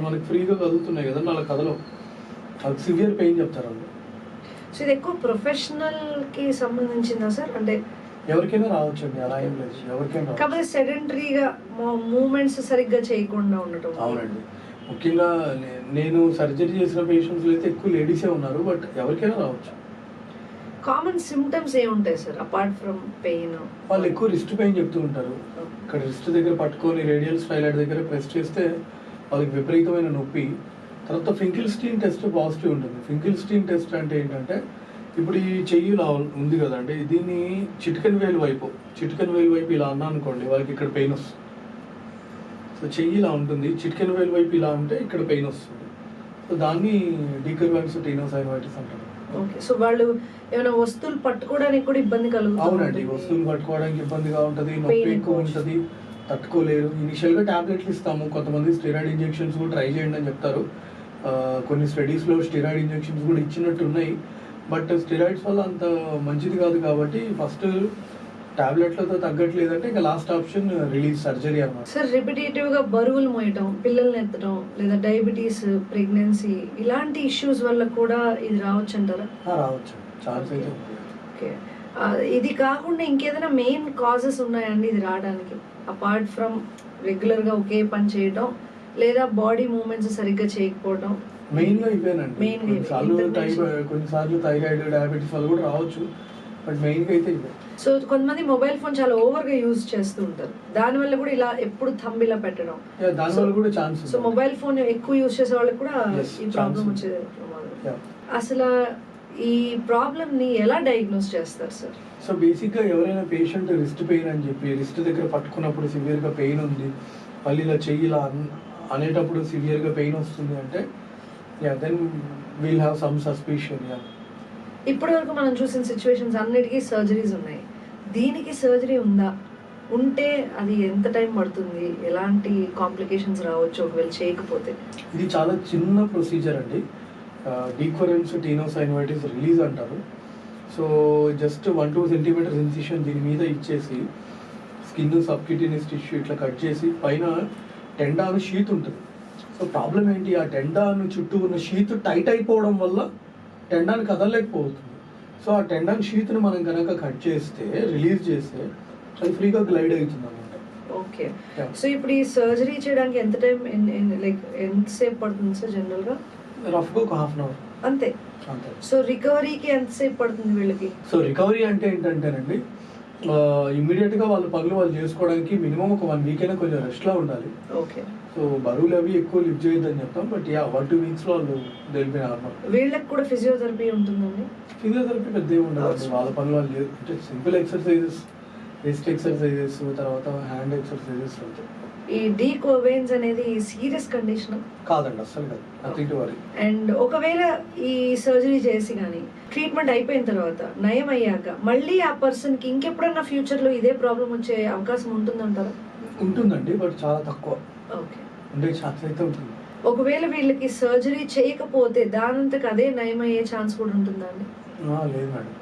A: మనకి ఫ్రీగా కదులుతున్నాయి కదా అలా కదలవు, అది సివియర్ పెయిన్ చెప్తారు వాళ్ళు.
B: సో ఇది ఎక్కువ ప్రొఫెషనల్ కి సంబంధించిందా సార్? అంటే
A: ఎవరికైనా రావచ్చు అండి, అలా ఏం లేదు, ఎవరికైనా.
B: కాబట్టి సెడెంటరీగా మూమెంట్స్ సరిగ్గా చేయకుండా ఉండటం.
A: అవునండి, ముఖ్యంగా నేను సర్జరీ చేసిన పేషెంట్స్ అయితే ఎక్కువ లేడీసే ఉన్నారు, బట్ ఎవరికైనా రావచ్చు.
B: కామన్ సిమ్టమ్స్ ఏముంటాయి సార్ అపార్ట్ ఫ్రమ్ పెయిన్?
A: వాళ్ళు ఎక్కువ రిస్ట్ పెయిన్ చెప్తూ ఉంటారు. ఇక్కడ రిస్ట్ దగ్గర పట్టుకొని రేడియల్ స్టైలైడ్ దగ్గర ప్రెస్ చేస్తే వాళ్ళకి విపరీతమైన నొప్పి. తర్వాత ఫింకిల్స్టీన్ టెస్ట్ పాజిటివ్ ఉంటుంది. ఫింకిల్స్టీన్ టెస్ట్ అంటే ఏంటంటే ఇప్పుడు ఈ చెయ్యి ఇలా ఉంది కదండి, దీన్ని చిటికెన్ వేలు వైపు ఇలా అన్నా అనుకోండి, వాళ్ళకి ఇక్కడ పెయిన్ వస్తుంది. సో చెయ్యి ఇలా ఉంటుంది, చిటికెన్ వేలు వైపు ఇలా ఉంటే ఇక్కడ పెయిన్ వస్తుంది. సో దాన్ని డీక్వర్వెన్స్ టీనోసైనోవైటిస్ అంటారు.
B: ఓకే, సో వాళ్ళు ఏమైనా వస్తువులు పట్టుకోవడానికి కూడా ఇబ్బంది కలుగుతుంది?
A: అవునండి, వస్తువులు పట్టుకోవడానికి ఇబ్బందిగా ఉంటుంది, నొప్పి ఎక్కువ ఉంటుంది, తట్టుకోలేరు. ఇనిషియల్గా టాబ్లెట్లు ఇస్తాము, కొంతమంది స్టెరాయిడ్ ఇంజెక్షన్స్ కూడా ట్రై చేయండి అని చెప్తారు. కొన్ని స్టడీస్లో స్టెరాయిడ్ ఇంజెక్షన్స్ కూడా ఇచ్చినట్టు ఉన్నాయి, బట్ స్టెరాయిడ్స్ వల్ల అంత మంచిది కాదు. కాబట్టి ఫస్ట్ టాబ్లెట్లతో తగ్గట్లేదంటే ఇంకా లాస్ట్ ఆప్షన్ రిలీజ్ సర్జరీ అన్నమాట.
B: సార్ రిపిటేటివ్ గా బరువులు మోయటం, పిల్లల్ని ఎత్తడం, లేదా డయాబెటీస్, ప్రెగ్నెన్సీ ఇలాంటి ఇష్యూస్ వల్ల కూడా ఇది రావచ్చు అంటారా?
A: రావచ్చు, ఛాన్స్ అయితే ఉంది.
B: ఓకే, ఇది కాకుండా ఇంకేదైనా మెయిన్ కాజెస్ ఉన్నాయండి ఇది రావడానికి, అపార్ట్ ఫ్రమ్ రెగ్యులర్ గా ఒకే పని చేయడం లేదా బాడీ మూవ్మెంట్స్ సరిగ్గా చేయకపోవడం?
A: మెయిన్ గా ఇవేనండి. కొన్నిసార్లు థైరాయిడ్, డయాబెటీస్ వల్ల కూడా రావచ్చు, బట్ మెయిన్ గా అయితే ఇవే.
B: సో కొంతమంది మొబైల్ ఫోన్ చాలా ఓవర్ గా యూజ్ చేస్తూ ఉంటారు, దాని వల్ల కూడా ఇలా ఎప్పుడు థంబ్ ఇలా పెట్టడం,
A: దాని వల్ల కూడా ఛాన్స్.
B: సో మొబైల్ ఫోన్ ఎక్కువ యూజ్ చేసే వాళ్ళకి కూడా ఈ ప్రాబ్లం వచ్చేది. అసలు ఈ ప్రాబ్లమ్ ని ఎలా డయాగ్నోస్ చేస్తారు సార్?
A: సో బేసిక్ గా ఎవరైనా పేషెంట్ రిస్ట్ పెయిన్ అని చెప్పి రిస్ట్ దగ్గర పట్టుకున్నప్పుడు సివియర్ గా పెయిన్ ఉంది, మళ్ళీ ఇలా చెయ్యి ఇలా అనేటప్పుడు సివియర్ గా పెయిన్ వస్తుంది అంటే then we'll have some suspicion.
B: ఇప్పటి వరకు మనం చూసిన సిచ్యువేషన్స్ అన్నిటికీ సర్జరీస్ ఉన్నాయి, దీనికి సర్జరీ ఉందా? ఉంటే అది ఎంత టైం పడుతుంది, ఎలాంటి కాంప్లికేషన్స్ రావచ్చు ఒకవేళ చేయకపోతే?
A: ఇది చాలా చిన్న ప్రొసీజర్ అండి, డీక్వర్వెన్స్ టీనోసైనోవైటిస్ రిలీజ్ అంటారు. సో జస్ట్ 1-2 సెంటీమీటర్స్ ఇన్సిషన్ దీని మీద ఇచ్చేసి స్కిన్ సబ్క్యూటేనియస్ టిష్యూ ఇట్లా కట్ చేసి పైన టెండాన్ షీత్ ఉంటుంది. సో ప్రాబ్లం ఏంటి, ఆ టెండాన్ చుట్టూ ఉన్న షీత్ టైట్ అయిపోవడం వల్ల టెండాన్ కదలలేకపోతుంది. సో ఆ టెండాన్ షీత్ని మనం కనుక కట్ చేస్తే, రిలీజ్ చేస్తే అది ఫ్రీగా గ్లైడ్ అవుతుంది అన్నమాట.
B: ఓకే, సో ఇప్పుడు ఈ సర్జరీ చేయడానికి ఎంత టైం, లైక్ ఎంతసేపు పడుతుంది సార్ జనరల్గా?
A: రఫ్గా ఒక హాఫ్ అన్ అవర్
B: అంతే. సో రికవరీకి ఎంతసేపు పడుతుంది వీళ్ళకి? సో
A: రికవరీ అంటే ఏంటంటేనండి, ఇమ్మీడియట్గా వాళ్ళు పనులు వాళ్ళు చేసుకోవడానికి మినిమం ఒక 1 వీక్ అయినా కొంచెం రెస్ట్లో ఉండాలి.
B: ఓకే,
A: సో బరువులు అవి ఎక్కువ లిఫ్ట్ చేయొద్దని చెప్తాం, బట్ 1-2 వీక్స్లో వాళ్ళు తెలిపి నార్మల్.
B: వీళ్ళకి కూడా ఫిజియోథెరపీ ఉంటుందండి?
A: ఫిజియోథెరపీ పెద్ద ఏమి ఉండదు, వాళ్ళ పనులు వాళ్ళు అంటే సింపుల్ ఎక్సర్సైజెస్, రిస్ట్ ఎక్సర్సైజెస్, తర్వాత హ్యాండ్ ఎక్సర్సైజెస్ ఉంటాయి.
B: ఈ డీక్వర్వెన్స్ అనేది సీరియస్ కండిషన్
A: కాదండి, అస్సలు కాదు, నథింగ్ టు వరీ.
B: అండ్ ఒకవేళ ఈ సర్జరీ చేసి కానీ ట్రీట్మెంట్ అయిపోయిన తర్వాత నయం అయ్యాక మళ్ళీ ఆ పర్సన్ కి ఇంకెప్పుడన్నా ఫ్యూచర్ లో ఇదే ప్రాబ్లం వచ్చే అవకాశం ఉంటుందంటారా?
A: ఉంటుందండి, బట్ చాలా తక్కువ.
B: ఓకే,
A: ఉండే ఛాన్స్ అయితే ఉంటుంది.
B: ఒకవేళ వీళ్ళకి సర్జరీ చేయకపోతే దానంతకు అదే నయం అయ్యే ఛాన్స్ కూడా ఉంటుందండి?
A: లేదు మేడం,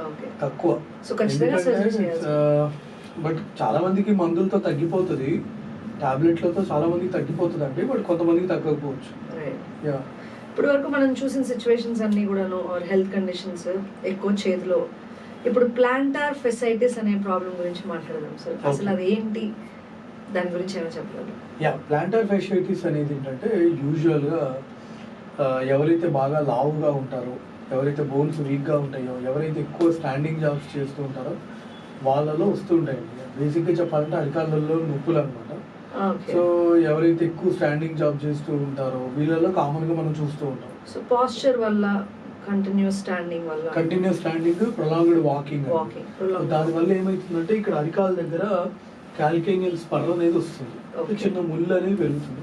B: ఓకే,
A: తక్కువ.
B: సో ఖచ్చితంగా సర్జరీ చేయాలి.
A: బట్ చాలా మందికి మందులతో తగ్గిపోతుంది, టాబ్లెట్లతో చాలా మందికి తగ్గిపోతుంది అండి, బట్ కొంతమందికి తగ్గకపోవచ్చు. యా,
B: ఇప్పుడు వరకు మనం చూసిన సిచ్యువేషన్స్ అన్ని కూడాను హెల్త్ కండిషన్స్ ఎక్కువ చేతిలో. ఇప్పుడు ప్లాంటార్ ఫెసైటిస్ అనే ప్రాబ్లం గురించి మాట్లాడదాం సార్. అసలు అది ఏంటి, దాని గురించి ఏమైనా చెప్పగలరు?
A: యా, ప్లాంటార్ ఫెసైటిస్ అనేది ఏంటంటే యూజువల్గా ఎవరైతే బాగా లావుగా ఉంటారో, ఎవరైతే బోన్స్ వీక్గా ఉంటాయో, ఎవరైతే ఎక్కువ స్టాండింగ్ జాబ్స్ చేస్తూ ఉంటారో వాళ్ళలో వస్తూ ఉంటాయండి. బేసిక్గా చెప్పాలంటే అరికాళ్ళల్లో నొప్పులు అనమాట. సో ఎవరైతే ఎక్కువ స్టాండింగ్ జాబ్ చేస్తూ ఉంటారో వీళ్ళలో కామన్గా మనం చూస్తూ ఉంటాం.
B: సో పోస్చర్ వల్ల, కంటిన్యూస్ స్టాండింగ్ వల్ల,
A: కంటిన్యూస్ స్టాండింగ్, ప్రొలాంగ్డ్ వాకింగ్, దానివల్ల ఏమవుతుందంటే ఇక్కడ అరికాల దగ్గర క్యాల్కేనియల్ స్పర్ అనేది వస్తుంది, చిన్న ముళ్ళు అనేది పెరుగుతుంది.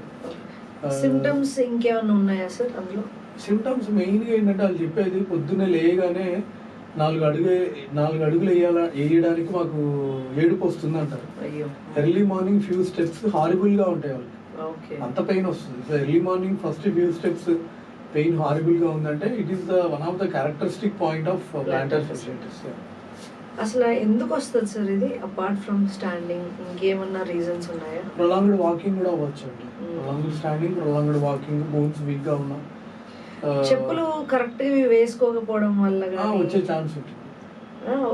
B: సిమ్టమ్స్ ఇంకేమైనా ఉన్నాయా సార్ అందులో?
A: సిమ్టమ్స్ మెయిన్గా ఏంటంటే వాళ్ళు చెప్పేది పొద్దున్నే లేయగానే 4 అడుగులు వేయడానికి మాకు ఏడుపు వస్తుంది అంటారు. ఎర్లీ మార్నింగ్ ఫ్యూ స్టెప్స్ హారిబుల్గా ఉంటాయి వాళ్ళకి, అంత పెయిన్ వస్తుంది. So early morning first few steps pain హారిబుల్గా ఉందంటే it is the one of the characteristic point of plantar fasciitis.
B: అసలు ఎందుకు వస్తుంది సార్ ఇది, అపార్ట్ ఫ్రమ్ స్టాండింగ్ ఇంకేమన్నా రీజన్స్ ఉన్నాయా?
A: ప్రొలాంగ్డ్ వాకింగ్ కూడా అవ్వచ్చు అండి. Prolonged standing, prolonged walking, bones weak గా ఉన్నా,
B: చెప్పులు కరెక్ట్ వేసుకోకపోవడం వల్ల
A: వచ్చే ఛాన్స్ ఉంటుంది.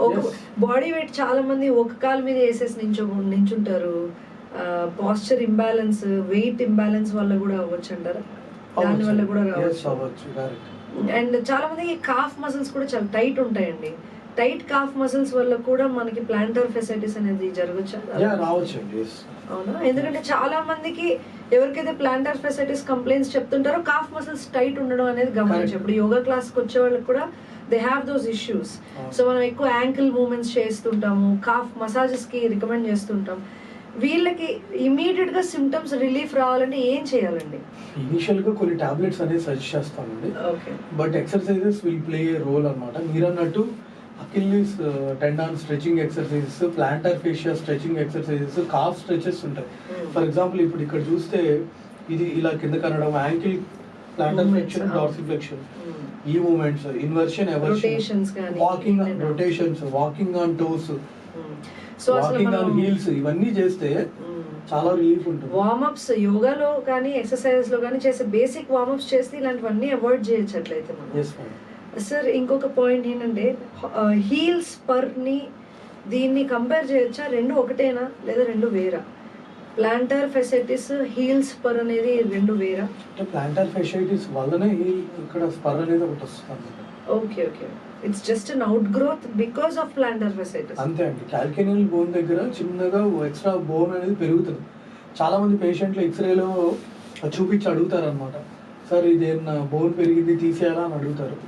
B: ఒక బాడీ వెయిట్ చాలా మంది ఒక కాలు మీద వేసేసి నించుంటారు. పాస్చర్ ఇంబ్యాలెన్స్, వెయిట్ ఇంబ్యాలెన్స్ వల్ల కూడా అవ్వచ్చు అంటారా? దాని వల్ల కూడా రావచ్చు. అండ్ చాలా మందికి కాఫ్ మసిల్స్ కూడా చాలా టైట్ ఉంటాయండి. టైట్ కాఫ్ మసిల్స్ వల్ల కూడా మనకి ప్లాంటార్ ఫెసైటిస్ అనేది జరగచ్చా? అవునా? ఎందుకంటే చాలా మందికి ఎవరికైతే ప్లాంటార్ ఫెసైటిస్ కంప్లైంట్స్ చెప్తుంటారో కాఫ్ మసిల్స్ టైట్ ఉండడం అనేది గమనించాం. ఇప్పుడు యోగా క్లాస్కి వచ్చే వాళ్ళకి కూడా they have those issues. So మనం ఎక్కువ యాంకిల్ మూవ్మెంట్స్ చేస్తుంటాము, కాఫ్ మసాజెస్ కి రికమెండ్ చేస్తుంటాం. వీళ్ళకి ఇమీడియట్ గా సిమ్టమ్స్ రిలీఫ్ రావాలంటే ఏం చేయాలండి?
A: ఇనిషియల్ గా కొన్ని టాబ్లెట్స్ అనేది సజెస్ట్ చేస్తామండి, but exercises will play a role అన్నమాట. మీరు అన్నట్టు Achilles tendon stretching exercises, plantar fascia stretching exercises, calf stretches ఉంటాయి. ఫర్ ఎగ్జాంపుల్ ఇప్పుడు ఇక్కడ చూస్తే ఇది ఇలా కింద కనడం, యాంకిల్ ప్లాంటార్ ఫ్లెక్షన్, డార్సిఫ్లెక్షన్, ఈ movements, inversion, eversion, walking rotations, walking on toes, walking on heels, ఇవన్నీ చేస్తే చాలా రిలీఫ్ ఉంటుంది.
B: వార్మప్స్ యోగాలో కానీ ఎక్సర్సైజెస్ లో కానీ చేసే బేసిక్ వార్మప్స్ చేస్తే ఇలాంటివన్నీ అవాయిడ్ చేయొచ్చు అట్లయితే మనం. సార్ ఇంకొక పాయింట్ ఏంటంటే హీల్ స్పర్ ని దీన్ని కంపేర్ చేయొచ్చా? రెండు ఒకటేనా లేదా రెండు వేరా? ప్లాంటార్ ఫెసైటిస్, హీల్ స్పర్ అనేది రెండు వేరా?
A: ప్లాంటార్ ఫెసైటిస్ వల్లనే హీల్ ఇక్కడ స్పర్ అనేది ఒకటి వస్తుంది.
B: Okay okay, it's just an outgrowth because of plantar fasciitis.
A: అంతే అండి. క్యాల్కేనియల్ బోన్ దగ్గర చిన్నగా ఎక్స్ట్రా బోన్ అనేది పెరుగుతుంది. చాలా మంది పేషెంట్లు ఎక్స్రేలో చూపించి అడుగుతారు అనమాట, సార్ ఇదేమన్నా బోన్ పెరిగింది తీసేయాలా అని అడుగుతారు.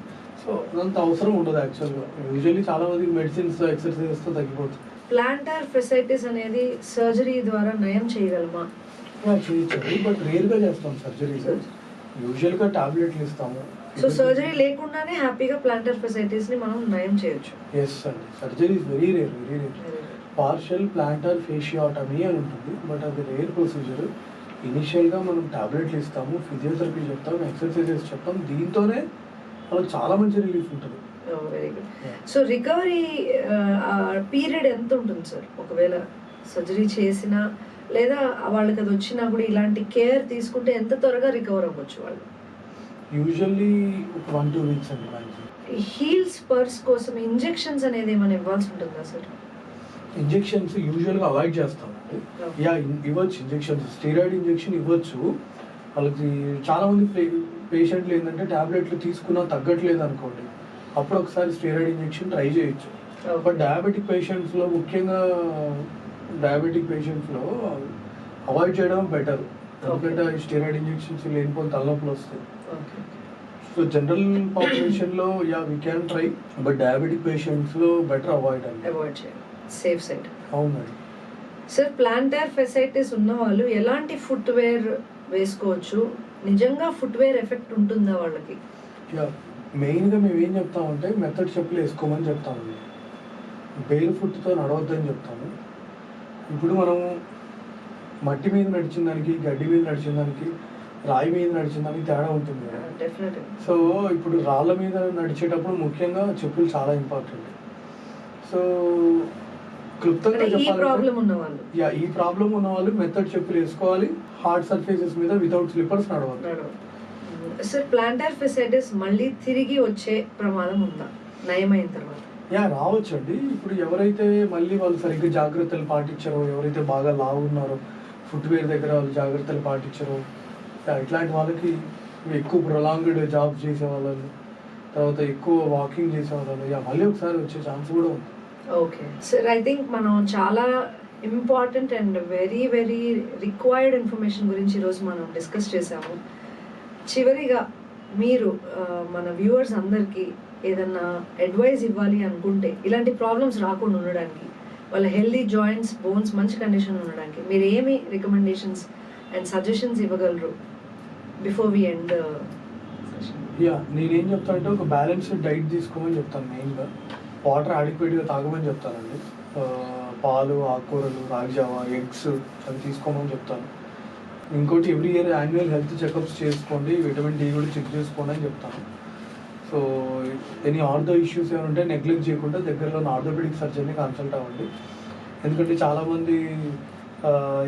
A: సో అదంత అవసరం ఉండదు యాక్చువల్గా. యూజువల్లీ చాలా మందికి మెడిసిన్స్, ఎక్సర్సైజెస్తో తగ్గిపోతుంది.
B: ప్లాంటార్ ఫెసైటిస్ అనేది సర్జరీ ద్వారా నయం చేయగలమా?
A: చేయొచ్చు, బట్ రేర్గా చేస్తాం సర్జరీ. యూజువల్గా టాబ్లెట్లు ఇస్తాము.
B: సో సర్జరీ లేకుండానే హ్యాపీగా ప్లాంటార్ ఫెసైటిస్ ని మనం నయం చేయొచ్చు.
A: ఎస్ అండి, surgery is very rare. Partial plantar fasciotomy అని ఉంటుంది, బట్ అది రేర్ ప్రొసీజర్. ఇనిషియల్గా మనం టాబ్లెట్లు ఇస్తాము, ఫిజియోథెరపీ చెప్తాం, ఎక్సర్సైజెస్ చెప్తాం, దీంతోనే వాళ్ళకి చాలా మంచి రిలీఫ్ ఉంటుంది.
B: Very good. So recovery period ఎంత ఉంటుంది సార్ ఒకవేళ సర్జరీ చేసినా, లేదా వాళ్ళకి అది వచ్చినా కూడా ఇలాంటి కేర్ తీసుకుంటే ఎంత త్వరగా రికవర్ అవ్వచ్చు వాళ్ళు?
A: యూజువల్లీ 1-2 వీక్స్ అండి.
B: హీల్ స్పర్స్ కోసం ఇంజెక్షన్స్ అనేది ఏమైనా ఇవ్వాల్సి ఉంటుందా సార్?
A: ఇంజెక్షన్స్ యూజువల్గా అవాయిడ్ చేస్తాం. ఇవ్వచ్చు ఇంజెక్షన్స్, స్టీరాయిడ్ ఇంజెక్షన్ ఇవ్వచ్చు. వాళ్ళకి చాలా మంది పేషెంట్లు ఏంటంటే టాబ్లెట్లు తీసుకున్నా తగ్గట్లేదు అనుకోండి, అప్పుడు ఒకసారి స్టీరాయిడ్ ఇంజెక్షన్ ట్రై చేయొచ్చు. బట్ డయాబెటిక్ పేషెంట్స్లో, ముఖ్యంగా డయాబెటిక్ పేషెంట్స్లో అవాయిడ్ చేయడం బెటర్. ఎందుకంటే స్టీరాయిడ్ ఇంజెక్షన్స్ లేనిపోతే తలనొప్పులు వస్తాయి. సో జనరల్ పాపులేషన్లో we can try, but diabetic పేషెంట్స్లో బెటర్ అవాయిడ్
B: చేయాలి, సేఫ్ సైడ్.
A: అవునండి.
B: సార్ ప్లాంటార్ ఫెసైటిస్ ఉన్న వాళ్ళు ఎలాంటి ఫుట్వేర్ వేసుకోవచ్చు? నిజంగా ఫుట్వేర్ ఎఫెక్ట్ ఉంటుందా వాళ్ళకి?
A: మెయిన్గా మేము ఏం చెప్తామంటే మెథడ్ చెప్పులు వేసుకోమని చెప్తామండి. బెయిల్ ఫుట్తో నడవద్దని చెప్తాము. ఇప్పుడు మనం మట్టి మీద నడిచిన దానికి, గడ్డి మీద నడిచిన దానికి, రాయి మీద నడిచిన దానికి తేడా ఉంటుంది కదా.
B: డెఫినెట్గా.
A: సో ఇప్పుడు రాళ్ళ మీద నడిచేటప్పుడు ముఖ్యంగా చెప్పులు చాలా ఇంపార్టెంట్. సో క్లుప్తంగా
B: ఈ ప్రాబ్లం ఉన్న వాళ్ళు,
A: ఈ ప్రాబ్లం ఉన్న వాళ్ళు మెథడ్ చెప్పులు వేసుకోవాలి. హార్డ్ సర్ఫేసెస్ మీద వితౌట్ స్లిప్పర్స్ నడవాలి.
B: సార్ ప్లాంటార్ ఫెసైటిస్ మళ్ళీ తిరిగి వచ్చే ప్రమాదం ఉందా నయమైన తర్వాత?
A: రావచ్చండి. ఇప్పుడు ఎవరైతే మళ్ళీ వాళ్ళు సరిగ్గా జాగ్రత్తలు పాటించారో, ఎవరైతే బాగా లావు ఉన్నారో, ఫుట్వేర్ దగ్గర వాళ్ళు జాగ్రత్తలు పాటించారో, ఇట్లాంటి వాళ్ళకి ఎక్కువ ప్రొలాంగ్డ్ జాబ్ చేసే వాళ్ళని, తర్వాత ఎక్కువ వాకింగ్ చేసే వాళ్ళని మళ్ళీ ఒకసారి వచ్చే ఛాన్స్ కూడా ఉంది.
B: ఓకే సార్, ఐ థింక్ మనం చాలా important and very very required information గురించి ఈరోజు మనం డిస్కస్ చేసాము. చివరిగా మీరు మన వ్యూవర్స్ అందరికీ ఏదన్నా అడ్వైస్ ఇవ్వాలి అనుకుంటే, ఇలాంటి ప్రాబ్లమ్స్ రాకుండా ఉండడానికి, వాళ్ళ హెల్దీ జాయింట్స్, బోన్స్ మంచి కండిషన్ ఉండడానికి మీరు ఏమి రికమెండేషన్స్ అండ్ సజెషన్స్ ఇవ్వగలరు బిఫోర్ వి ఎండ్ సెషన్?
A: నేనేం చెప్తానంటే ఒక బ్యాలెన్స్డ్ డైట్ తీసుకోమని చెప్తాను. మెయిన్గా వాటర్ అడిక్వేట్గా తాగమని చెప్తానండి. పాలు, ఆకుకూరలు, రాగి జావా, ఎగ్స్ అవి తీసుకోమని చెప్తాను. ఇంకోటి every year annual health checkups చేసుకోండి, విటమిన్ డి కూడా చెక్ చేసుకోండి అని చెప్తాను. సో ఎనీ ఆర్థో ఇష్యూస్ ఏమైనా ఉంటే నెగ్లెక్ట్ చేయకుండా దగ్గరలో ఆర్థోపెడిక్ సర్జన్ని కన్సల్ట్ అవ్వండి. ఎందుకంటే చాలామంది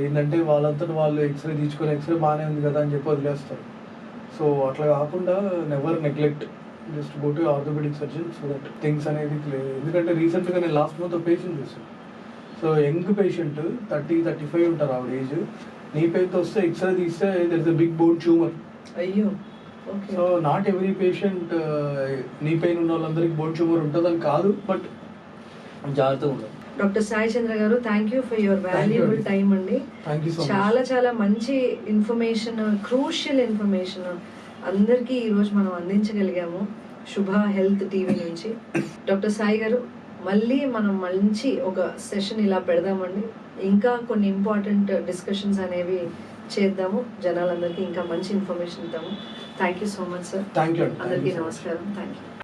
A: ఏంటంటే వాళ్ళంతటా వాళ్ళు ఎక్స్రే తీసుకొని ఎక్స్రే బాగానే ఉంది కదా అని చెప్పి వదిలేస్తారు. సో అట్లా కాకుండా never neglect, just go to orthopaedic surgeon so that things అనేది లేదు. ఎందుకంటే రీసెంట్గా నేను లాస్ట్ మంత్ ఒక పేషెంట్ చూసాను. సో యంగ్ పేషెంట్ 30-35 ఉంటారు ఆవిడ ఏజ్. నీ పెయిన్తో వస్తే ఎక్స్రే తీస్తే there is a big bone tumour.
B: అయ్యో.
A: So not every patient knee pain ఉన్న వాళ్ళందరికీ బోన్ ట్యూమర్ ఉంటుందని కాదు, బట్ జాగ్రత్తగా ఉండాలి.
B: డాక్టర్ సాయి చంద్ర గారు, thank you for your valuable time అండి. చాలా చాలా మంచి ఇన్ఫర్మేషన్, క్రూషియల్ ఇన్ఫర్మేషన్ అందరికీ ఈరోజు మనం అందించగలిగాము శుభ హెల్త్ టీవీ నుంచి. డాక్టర్ సాయి గారు, మళ్ళీ మనం మంచి ఒక సెషన్ ఇలా పెడదామండి. ఇంకా కొన్ని ఇంపార్టెంట్ డిస్కషన్స్ అనేవి చేద్దాము, జనాలందరికీ ఇంకా మంచి ఇన్ఫర్మేషన్ ఇద్దాము. Thank you so much sir.
A: Thank you.
B: అందరికీ నమస్కారం. Thank you.